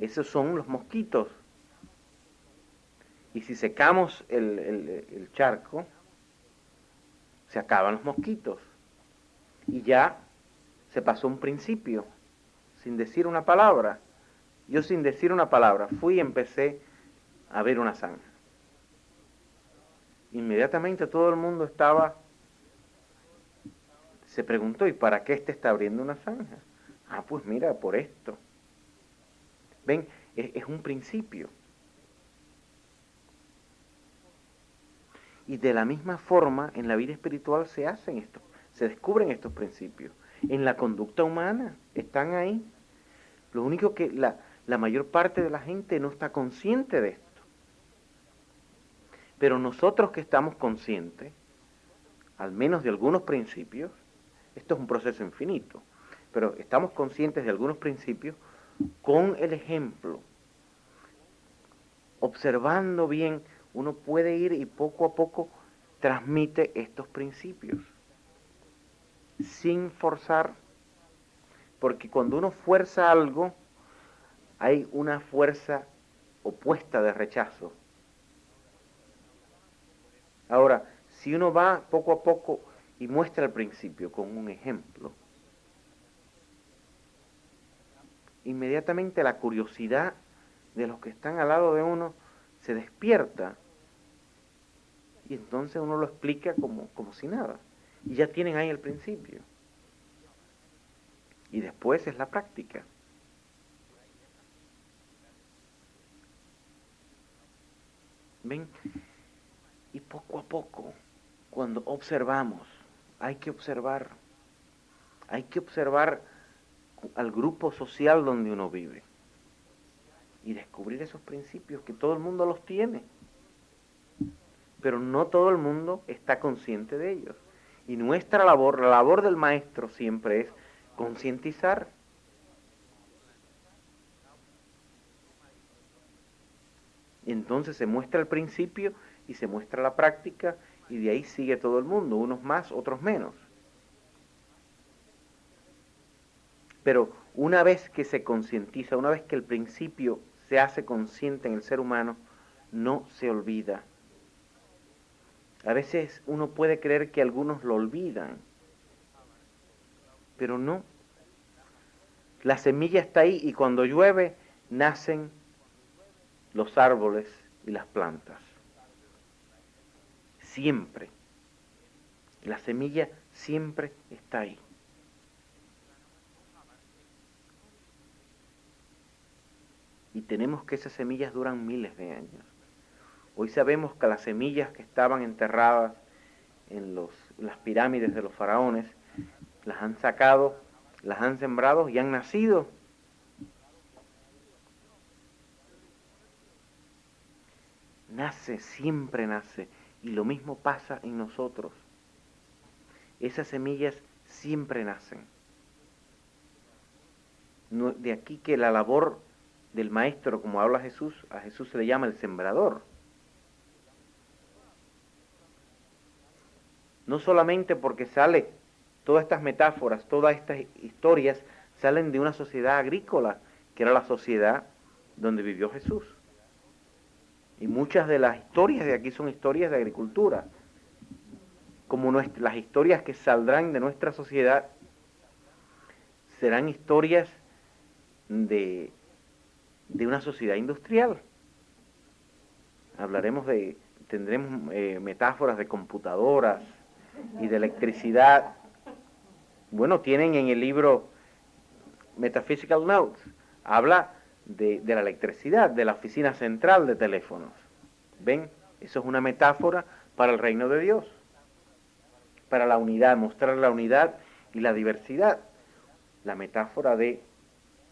Esos son los mosquitos. Y si secamos el charco, se acaban los mosquitos. Y ya se pasó un principio, sin decir una palabra. Yo sin decir una palabra fui y empecé a abrir una zanja. Inmediatamente todo el mundo se preguntó, ¿y para qué está abriendo una zanja? Ah, pues mira, por esto. Ven, es un principio. Y de la misma forma, en la vida espiritual se descubren estos principios. En la conducta humana están ahí. Lo único que la mayor parte de la gente no está consciente de esto. Pero nosotros que estamos conscientes, al menos de algunos principios, esto es un proceso infinito, pero estamos conscientes de algunos principios con el ejemplo, observando bien, uno puede ir y poco a poco transmite estos principios, sin forzar, porque cuando uno fuerza algo, hay una fuerza opuesta de rechazo. Ahora, si uno va poco a poco y muestra el principio con un ejemplo, inmediatamente la curiosidad de los que están al lado de uno se despierta y entonces uno lo explica como si nada. Y ya tienen ahí el principio. Y después es la práctica. ¿Ven? Y poco a poco, cuando observamos, hay que observar al grupo social donde uno vive y descubrir esos principios que todo el mundo los tiene, pero no todo el mundo está consciente de ellos. Y nuestra labor, la labor del maestro siempre es concientizar. Y entonces se muestra el principio y se muestra la práctica y de ahí sigue todo el mundo, unos más, otros menos. Pero una vez que se concientiza, una vez que el principio se hace consciente en el ser humano, no se olvida. A veces uno puede creer que algunos lo olvidan, pero no. La semilla está ahí y cuando llueve nacen los árboles y las plantas. Siempre. La semilla siempre está ahí. Y tenemos que esas semillas duran miles de años. Hoy sabemos que las semillas que estaban enterradas en las pirámides de los faraones, las han sacado, las han sembrado y han nacido. Nace, siempre nace. Y lo mismo pasa en nosotros. Esas semillas siempre nacen. De aquí que la labor del maestro, como habla Jesús, a Jesús se le llama el sembrador. No solamente porque sale todas estas metáforas, todas estas historias, salen de una sociedad agrícola, que era la sociedad donde vivió Jesús. Y muchas de las historias de aquí son historias de agricultura, como las historias que saldrán de nuestra sociedad serán historias de una sociedad industrial. Tendremos metáforas de computadoras y de electricidad. Bueno, tienen en el libro Metaphysical Notes, habla de la electricidad, de la oficina central de teléfonos. ¿Ven? Eso es una metáfora para el reino de Dios, para la unidad, mostrar la unidad y la diversidad. La metáfora de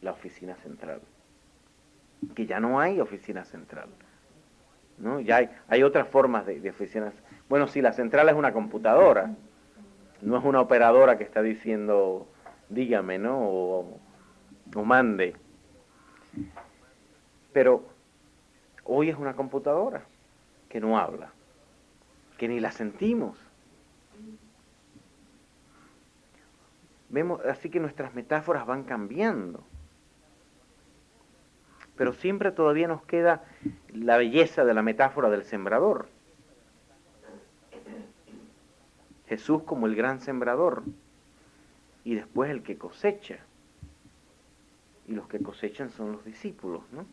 la oficina central, que ya no hay oficina central, ¿no? Ya hay otras formas de oficinas. Bueno, sí, la central es una computadora, no es una operadora que está diciendo dígame, ¿no? O mande. Pero hoy es una computadora que no habla, que ni la sentimos. Vemos, así que nuestras metáforas van cambiando. Pero siempre todavía nos queda la belleza de la metáfora del sembrador. Jesús como el gran sembrador y después el que cosecha. Y los que cosechan son los discípulos, ¿no?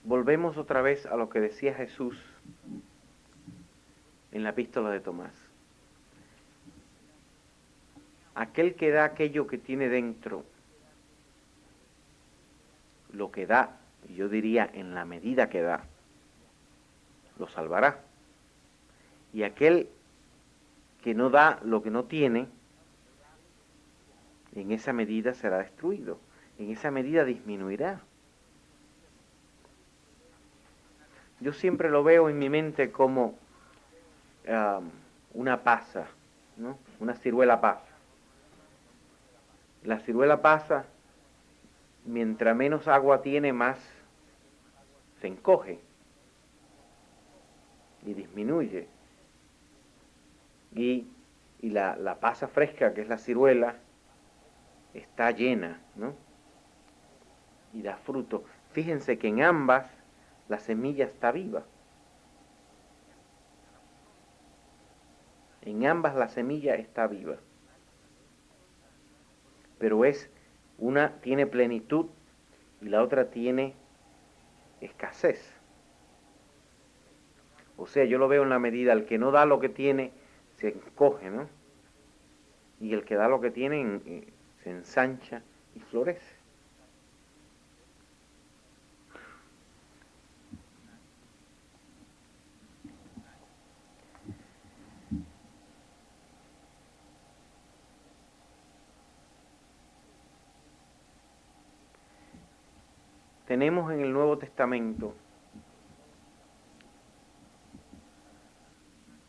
Volvemos otra vez a lo que decía Jesús en la epístola de Tomás. Aquel que da aquello que tiene dentro, lo que da, yo diría en la medida que da, lo salvará. Y aquel que no da lo que no tiene, en esa medida será destruido, en esa medida disminuirá. Yo siempre lo veo en mi mente como una pasa, ¿no? Una ciruela pasa. La ciruela pasa, mientras menos agua tiene, más se encoge y disminuye. Y la pasa fresca, que es la ciruela, está llena, ¿no? Y da fruto. Fíjense que en ambas la semilla está viva. En ambas la semilla está viva. Pero una tiene plenitud y la otra tiene escasez. O sea, yo lo veo en la medida, el que no da lo que tiene, se encoge, ¿no? Y el que da lo que tiene, se ensancha y florece. Tenemos en el Nuevo Testamento,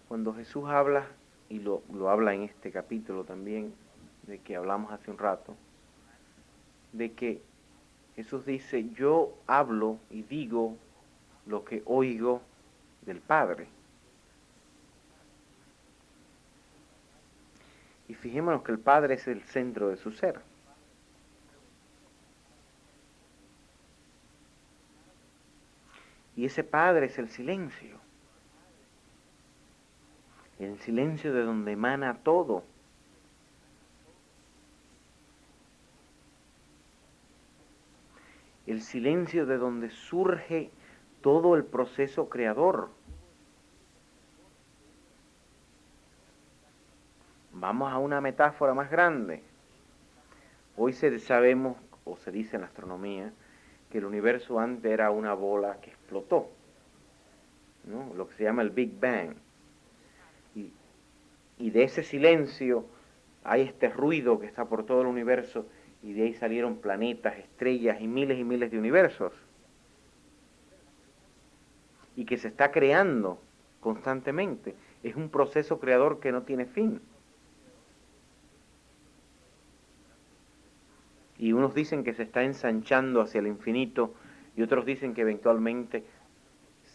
cuando Jesús habla, y lo habla en este capítulo también, de que hablamos hace un rato, de que Jesús dice, yo hablo y digo lo que oigo del Padre. Y fijémonos que el Padre es el centro de su ser. Y ese Padre es el silencio de donde emana todo. El silencio de donde surge todo el proceso creador. Vamos a una metáfora más grande. Hoy sabemos, o se dice en la astronomía, que el universo antes era una bola que explotó, ¿no? Lo que se llama el Big Bang. Y de ese silencio hay este ruido que está por todo el universo, y de ahí salieron planetas, estrellas y miles de universos. Y que se está creando constantemente. Es un proceso creador que no tiene fin. Y unos dicen que se está ensanchando hacia el infinito, y otros dicen que eventualmente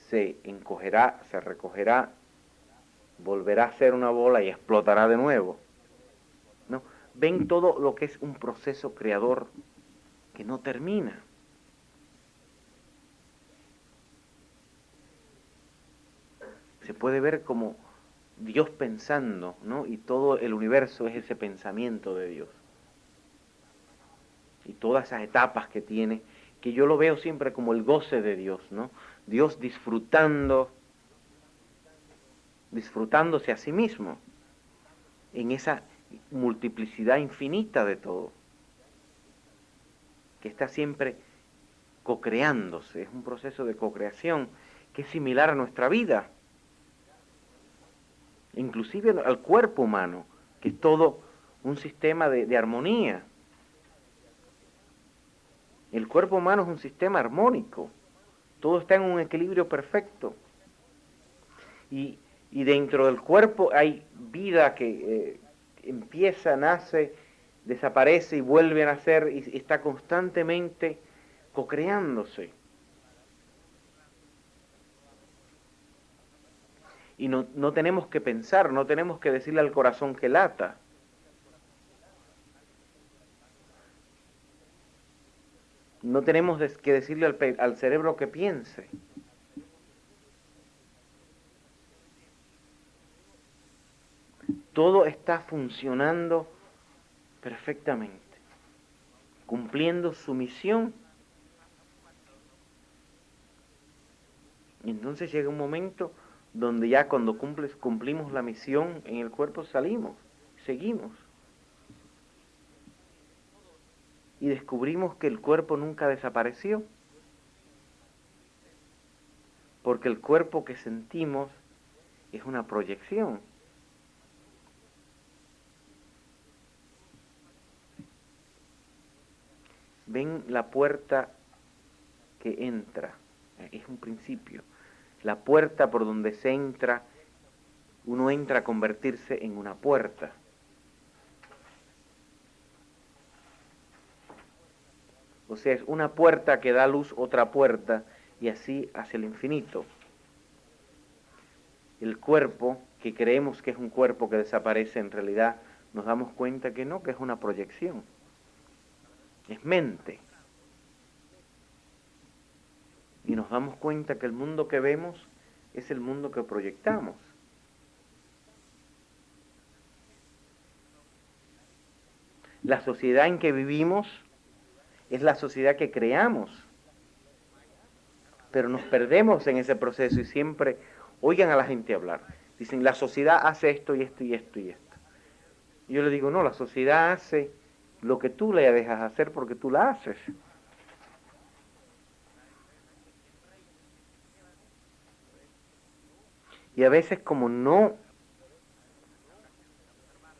se encogerá, se recogerá, volverá a ser una bola y explotará de nuevo. ¿No? Ven todo lo que es un proceso creador que no termina. Se puede ver como Dios pensando, ¿no? Y todo el universo es ese pensamiento de Dios. Y todas esas etapas que tiene, que yo lo veo siempre como el goce de Dios, ¿no? Dios disfrutándose a sí mismo en esa multiplicidad infinita de todo, que está siempre co-creándose. Es un proceso de co-creación que es similar a nuestra vida, inclusive al cuerpo humano, que es todo un sistema de armonía. El cuerpo humano es un sistema armónico, todo está en un equilibrio perfecto. Y, y dentro del cuerpo hay vida que empieza, nace, desaparece y vuelve a nacer, y está constantemente co-creándose. Y no tenemos que pensar, no tenemos que decirle al corazón que lata. No tenemos que decirle al cerebro que piense. Todo está funcionando perfectamente, cumpliendo su misión. Y entonces llega un momento donde ya cuando cumplimos la misión en el cuerpo salimos, seguimos. Y descubrimos que el cuerpo nunca desapareció, porque el cuerpo que sentimos es una proyección. Ven la puerta que entra, es un principio. La puerta por donde se entra, uno entra a convertirse en una puerta. O sea, es una puerta que da luz otra puerta, y así hacia el infinito. El cuerpo, que creemos que es un cuerpo que desaparece, en realidad nos damos cuenta que no, que es una proyección. Es mente. Y nos damos cuenta que el mundo que vemos es el mundo que proyectamos. La sociedad en que vivimos es la sociedad que creamos, pero nos perdemos en ese proceso y siempre oigan a la gente hablar. Dicen, la sociedad hace esto y esto y esto y esto. Y yo le digo, no, la sociedad hace lo que tú le dejas hacer porque tú la haces. Y a veces como no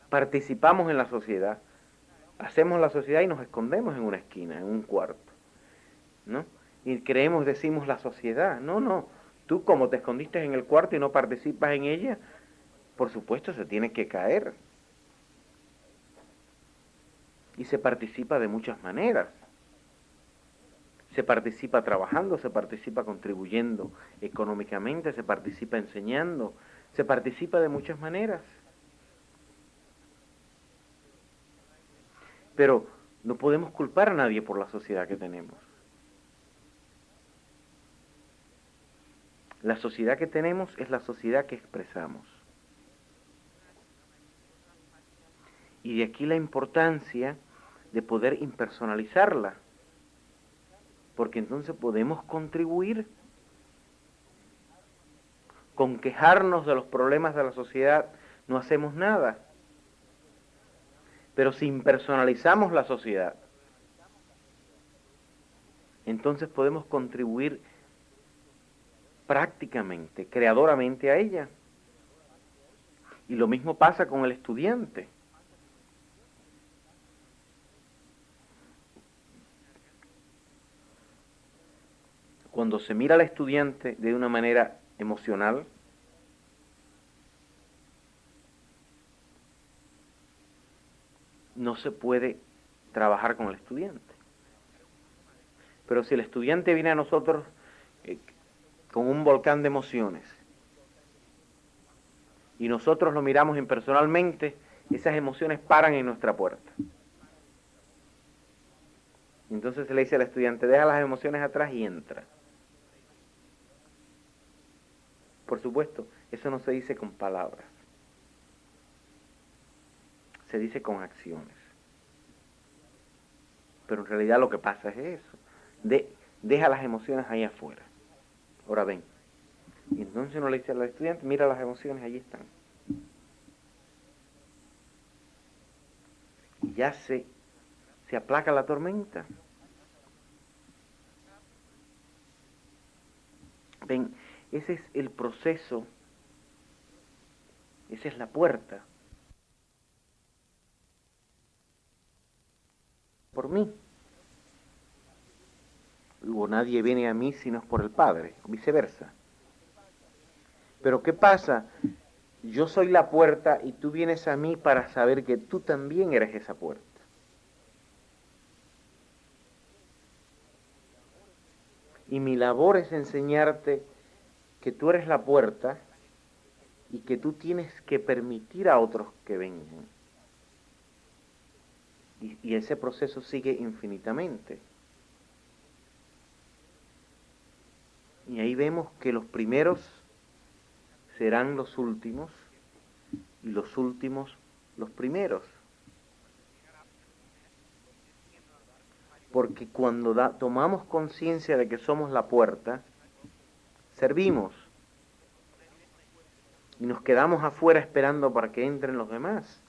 participamos en la sociedad, hacemos la sociedad y nos escondemos en una esquina, en un cuarto, ¿no? Y creemos, decimos la sociedad. No, no. Tú como te escondiste en el cuarto y no participas en ella, por supuesto se tiene que caer. Y se participa de muchas maneras. Se participa trabajando, se participa contribuyendo económicamente, se participa enseñando, se participa de muchas maneras. Pero no podemos culpar a nadie por la sociedad que tenemos. La sociedad que tenemos es la sociedad que expresamos. Y de aquí la importancia de poder impersonalizarla, porque entonces podemos contribuir. Con quejarnos de los problemas de la sociedad no hacemos nada. Pero si impersonalizamos la sociedad, entonces podemos contribuir prácticamente, creadoramente a ella. Y lo mismo pasa con el estudiante. Cuando se mira al estudiante de una manera emocional, no se puede trabajar con el estudiante. Pero si el estudiante viene a nosotros con un volcán de emociones y nosotros lo miramos impersonalmente, esas emociones paran en nuestra puerta. Entonces se le dice al estudiante, deja las emociones atrás y entra. Por supuesto, eso no se dice con palabras, se dice con acciones. Pero en realidad lo que pasa es eso, deja las emociones ahí afuera. Ahora ven, y entonces uno le dice al estudiante, mira las emociones, allí están. Y ya se aplaca la tormenta. Ven, ese es el proceso, esa es la puerta. Por mí. Luego nadie viene a mí si no es por el Padre, o viceversa. Pero ¿qué pasa? Yo soy la puerta y tú vienes a mí para saber que tú también eres esa puerta. Y mi labor es enseñarte que tú eres la puerta y que tú tienes que permitir a otros que vengan. Y ese proceso sigue infinitamente. Y ahí vemos que los primeros serán los últimos y los últimos los primeros. Porque cuando tomamos conciencia de que somos la puerta, servimos y nos quedamos afuera esperando para que entren los demás.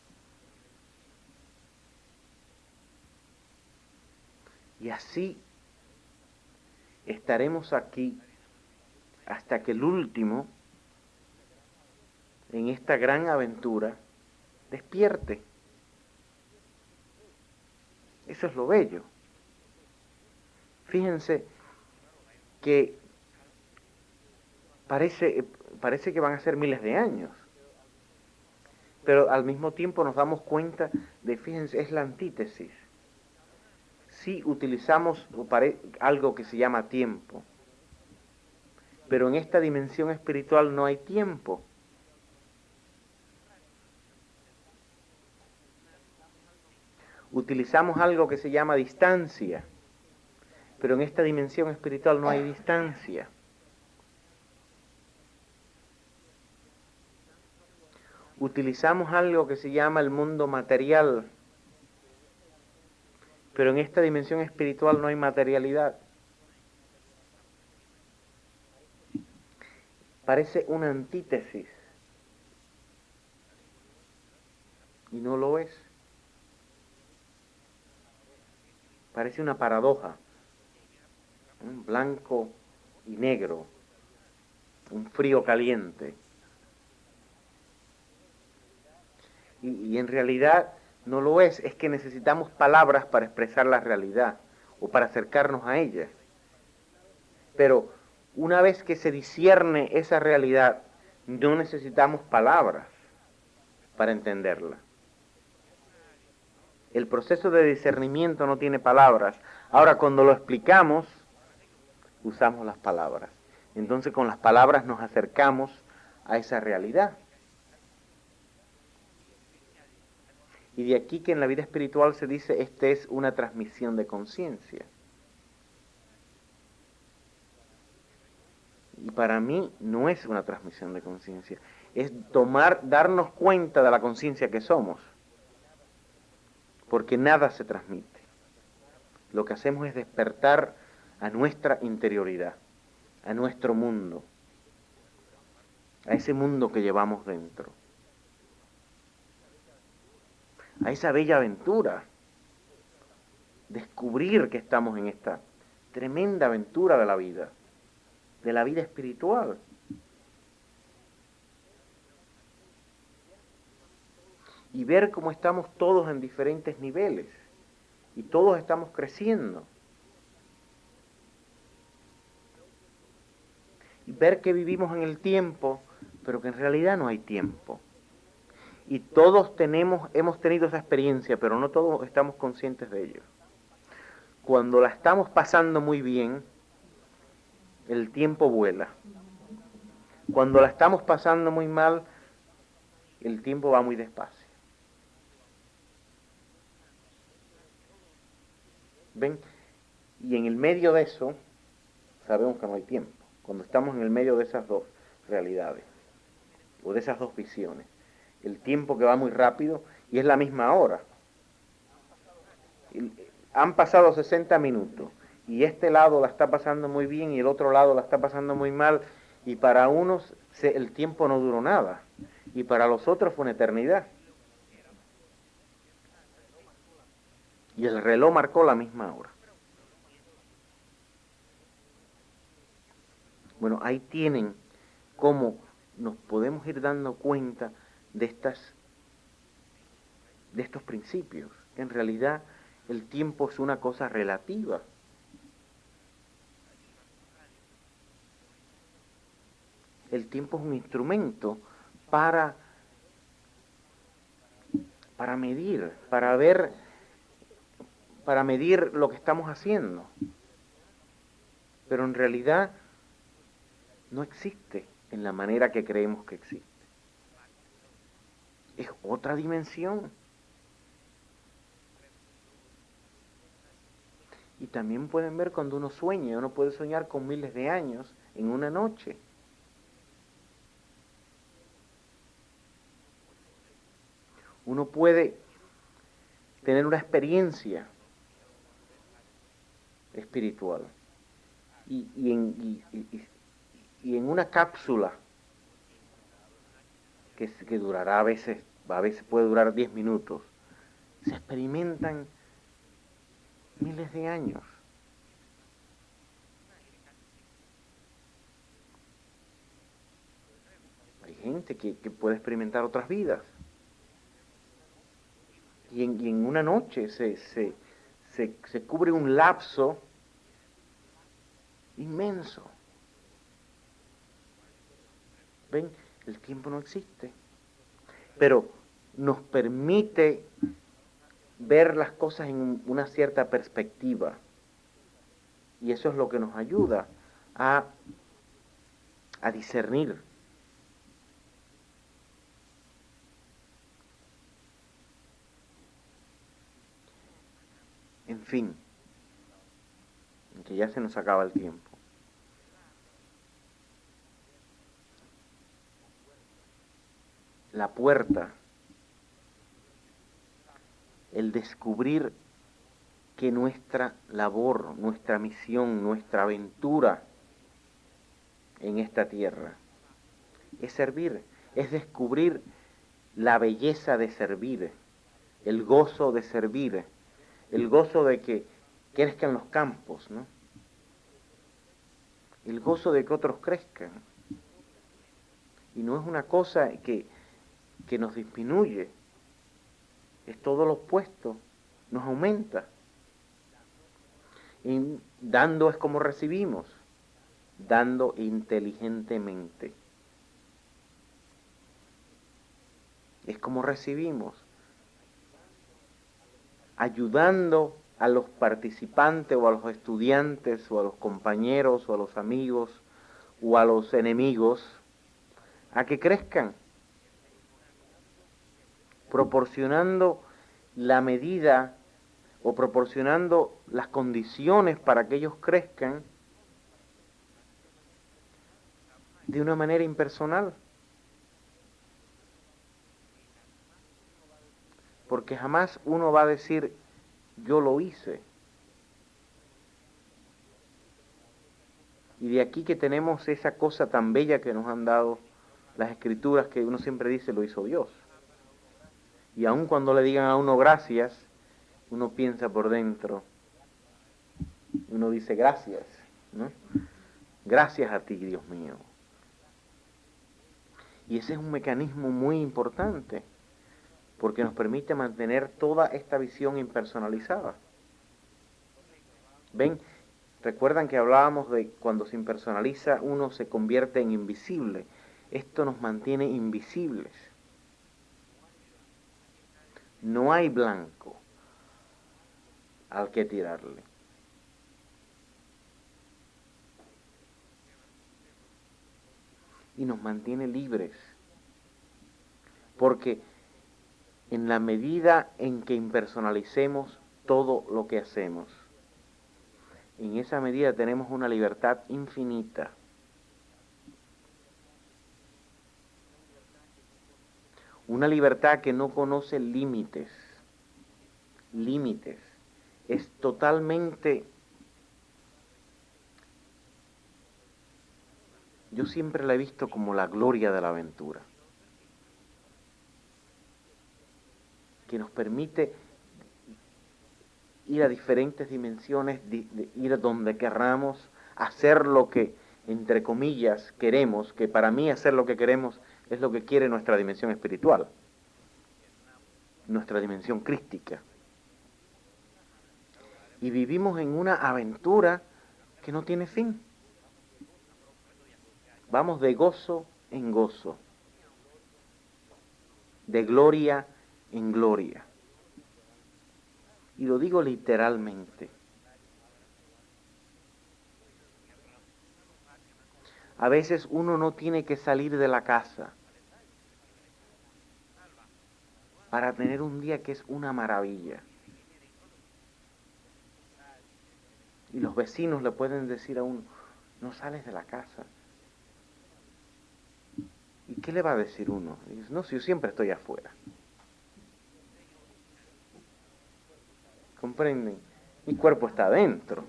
Y así estaremos aquí hasta que el último, en esta gran aventura, despierte. Eso es lo bello. Fíjense que parece que van a ser miles de años, pero al mismo tiempo nos damos cuenta de, fíjense, es la antítesis. Sí utilizamos algo que se llama tiempo, pero en esta dimensión espiritual no hay tiempo. Utilizamos algo que se llama distancia, pero en esta dimensión espiritual no hay distancia. Utilizamos algo que se llama el mundo material, pero en esta dimensión espiritual no hay materialidad. Parece una antítesis, y no lo es. Parece una paradoja, un blanco y negro, un frío caliente. Y en realidad no lo es que necesitamos palabras para expresar la realidad o para acercarnos a ella. Pero una vez que se discierne esa realidad, no necesitamos palabras para entenderla. El proceso de discernimiento no tiene palabras. Ahora, cuando lo explicamos, usamos las palabras. Entonces con las palabras nos acercamos a esa realidad. Y de aquí que en la vida espiritual se dice, esta es una transmisión de conciencia. Y para mí no es una transmisión de conciencia, es darnos cuenta de la conciencia que somos, porque nada se transmite. Lo que hacemos es despertar a nuestra interioridad, a nuestro mundo, a ese mundo que llevamos dentro, a esa bella aventura, descubrir que estamos en esta tremenda aventura de la vida espiritual. Y ver cómo estamos todos en diferentes niveles y todos estamos creciendo. Y ver que vivimos en el tiempo, pero que en realidad no hay tiempo. Y todos hemos tenido esa experiencia, pero no todos estamos conscientes de ello. Cuando la estamos pasando muy bien, el tiempo vuela. Cuando la estamos pasando muy mal, el tiempo va muy despacio. ¿Ven? Y en el medio de eso, sabemos que no hay tiempo. Cuando estamos en el medio de esas dos realidades, o de esas dos visiones. El tiempo que va muy rápido y es la misma hora. Han pasado 60 minutos y este lado la está pasando muy bien y el otro lado la está pasando muy mal, y para unos el tiempo no duró nada y para los otros fue una eternidad. Y el reloj marcó la misma hora. Bueno, ahí tienen cómo nos podemos ir dando cuenta de estos principios, que en realidad el tiempo es una cosa relativa. El tiempo es un instrumento para medir, para medir lo que estamos haciendo. Pero en realidad no existe en la manera que creemos que existe. Es otra dimensión. Y también pueden ver cuando uno sueña, uno puede soñar con miles de años en una noche. Uno puede tener una experiencia espiritual y en una cápsula que durará a veces puede durar 10 minutos, se experimentan miles de años. Hay gente que puede experimentar otras vidas. Y en una noche se cubre un lapso inmenso. ¿Ven? El tiempo no existe. Pero nos permite ver las cosas en una cierta perspectiva. Y eso es lo que nos ayuda a discernir. En fin, que ya se nos acaba el tiempo. La puerta, el descubrir que nuestra labor, nuestra misión, nuestra aventura en esta tierra es servir, es descubrir la belleza de servir, el gozo de servir, el gozo de que crezcan los campos, ¿no? El gozo de que otros crezcan. Y no es una cosa que nos disminuye, es todo lo opuesto, nos aumenta. Y dando es como recibimos, dando inteligentemente. Es como recibimos, ayudando a los participantes o a los estudiantes o a los compañeros o a los amigos o a los enemigos a que crezcan, proporcionando la medida o proporcionando las condiciones para que ellos crezcan de una manera impersonal. Porque jamás uno va a decir, yo lo hice. Y de aquí que tenemos esa cosa tan bella que nos han dado las escrituras, que uno siempre dice, lo hizo Dios. Y aun cuando le digan a uno gracias, uno piensa por dentro, uno dice gracias, ¿no? Gracias a ti, Dios mío. Y ese es un mecanismo muy importante, porque nos permite mantener toda esta visión impersonalizada. ¿Ven? Recuerdan que hablábamos de cuando se impersonaliza uno se convierte en invisible. Esto nos mantiene invisibles. No hay blanco al que tirarle. Y nos mantiene libres. Porque en la medida en que impersonalicemos todo lo que hacemos, en esa medida tenemos una libertad infinita. Una libertad que no conoce límites. Límites. Es totalmente... Yo siempre la he visto como la gloria de la aventura, que nos permite ir a diferentes dimensiones, ir a donde querramos, hacer lo que, entre comillas, queremos, que para mí hacer lo que queremos es lo que quiere nuestra dimensión espiritual, nuestra dimensión crística. Y vivimos en una aventura que no tiene fin. Vamos de gozo en gozo, de gloria en gloria. Y lo digo literalmente. A veces uno no tiene que salir de la casa para tener un día que es una maravilla. Y los vecinos le pueden decir a uno, no sales de la casa. ¿Y qué le va a decir uno? Y dice, no, si yo siempre estoy afuera. ¿Comprenden? Mi cuerpo está adentro,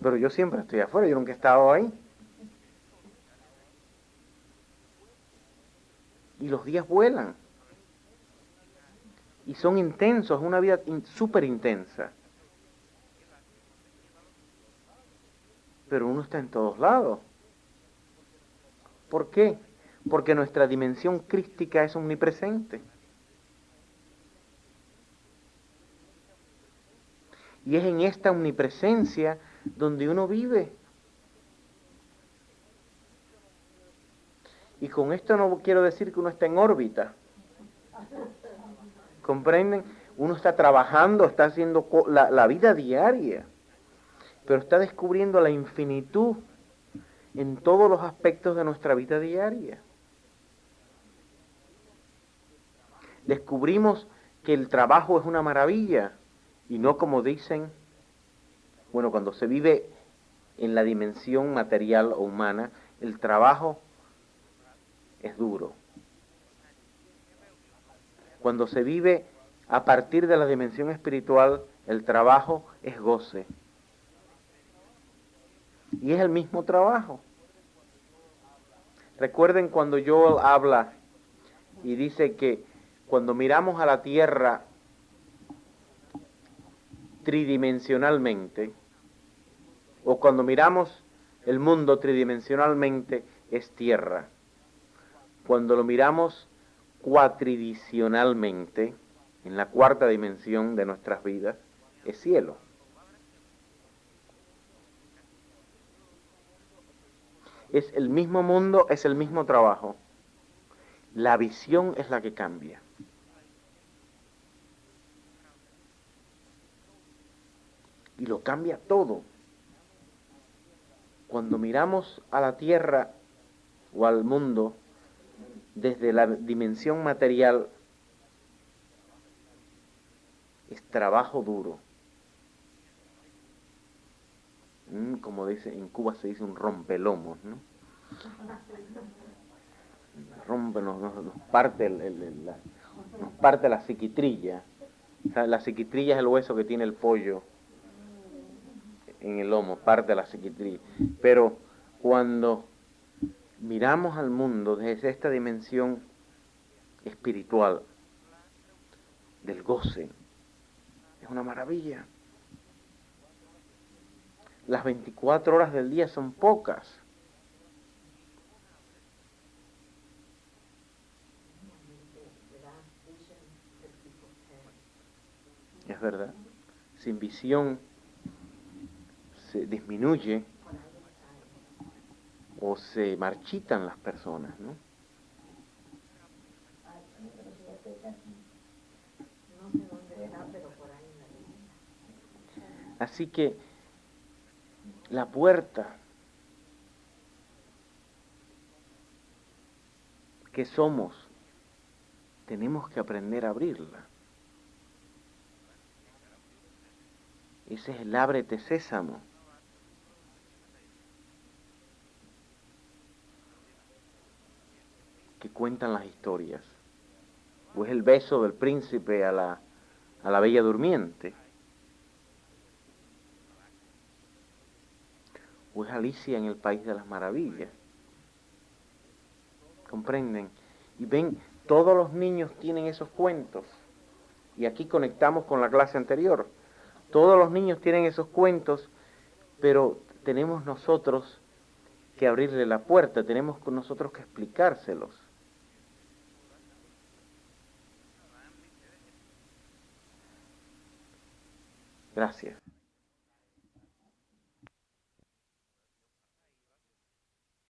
pero yo siempre estoy afuera, yo nunca he estado ahí. Y los días vuelan. Y son intensos, una vida súper intensa. Pero uno está en todos lados. ¿Por qué? Porque nuestra dimensión crística es omnipresente. Y es en esta omnipresencia donde uno vive. Y con esto no quiero decir que uno está en órbita. ¿Comprenden? Uno está trabajando, está haciendo la vida diaria, pero está descubriendo la infinitud en todos los aspectos de nuestra vida diaria. Descubrimos que el trabajo es una maravilla y no como dicen, bueno, cuando se vive en la dimensión material o humana, el trabajo es duro. Cuando se vive a partir de la dimensión espiritual, el trabajo es goce. Y es el mismo trabajo. Recuerden cuando Joel habla y dice que cuando miramos a la Tierra tridimensionalmente, o cuando miramos el mundo tridimensionalmente, es tierra. Cuando lo miramos cuatridimensionalmente, en la cuarta dimensión de nuestras vidas, es cielo. Es el mismo mundo, es el mismo trabajo. La visión es la que cambia. y lo cambia todo. Cuando miramos a la tierra o al mundo desde la dimensión material, es trabajo duro. Como dice, en Cuba se dice un rompelomos, ¿no? Nos parte, nos parte la psiquitrilla. O sea, la psiquitrilla es el hueso que tiene el pollo en el lomo, parte de la psiquitrilla. Pero cuando miramos al mundo desde esta dimensión espiritual del goce, es una maravilla. Las 24 horas del día son pocas. Es verdad. Sin visión se disminuye o se marchitan las personas, ¿no? Así que la puerta que somos, tenemos que aprender a abrirla. Ese es el ábrete sésamo. Que cuentan las historias. O es el beso del príncipe a la bella durmiente. O es Alicia en el País de las Maravillas. ¿Comprenden? Y ven, todos los niños tienen esos cuentos. Y aquí conectamos con la clase anterior. Todos los niños tienen esos cuentos, pero tenemos nosotros que abrirle la puerta, tenemos nosotros que explicárselos. Gracias.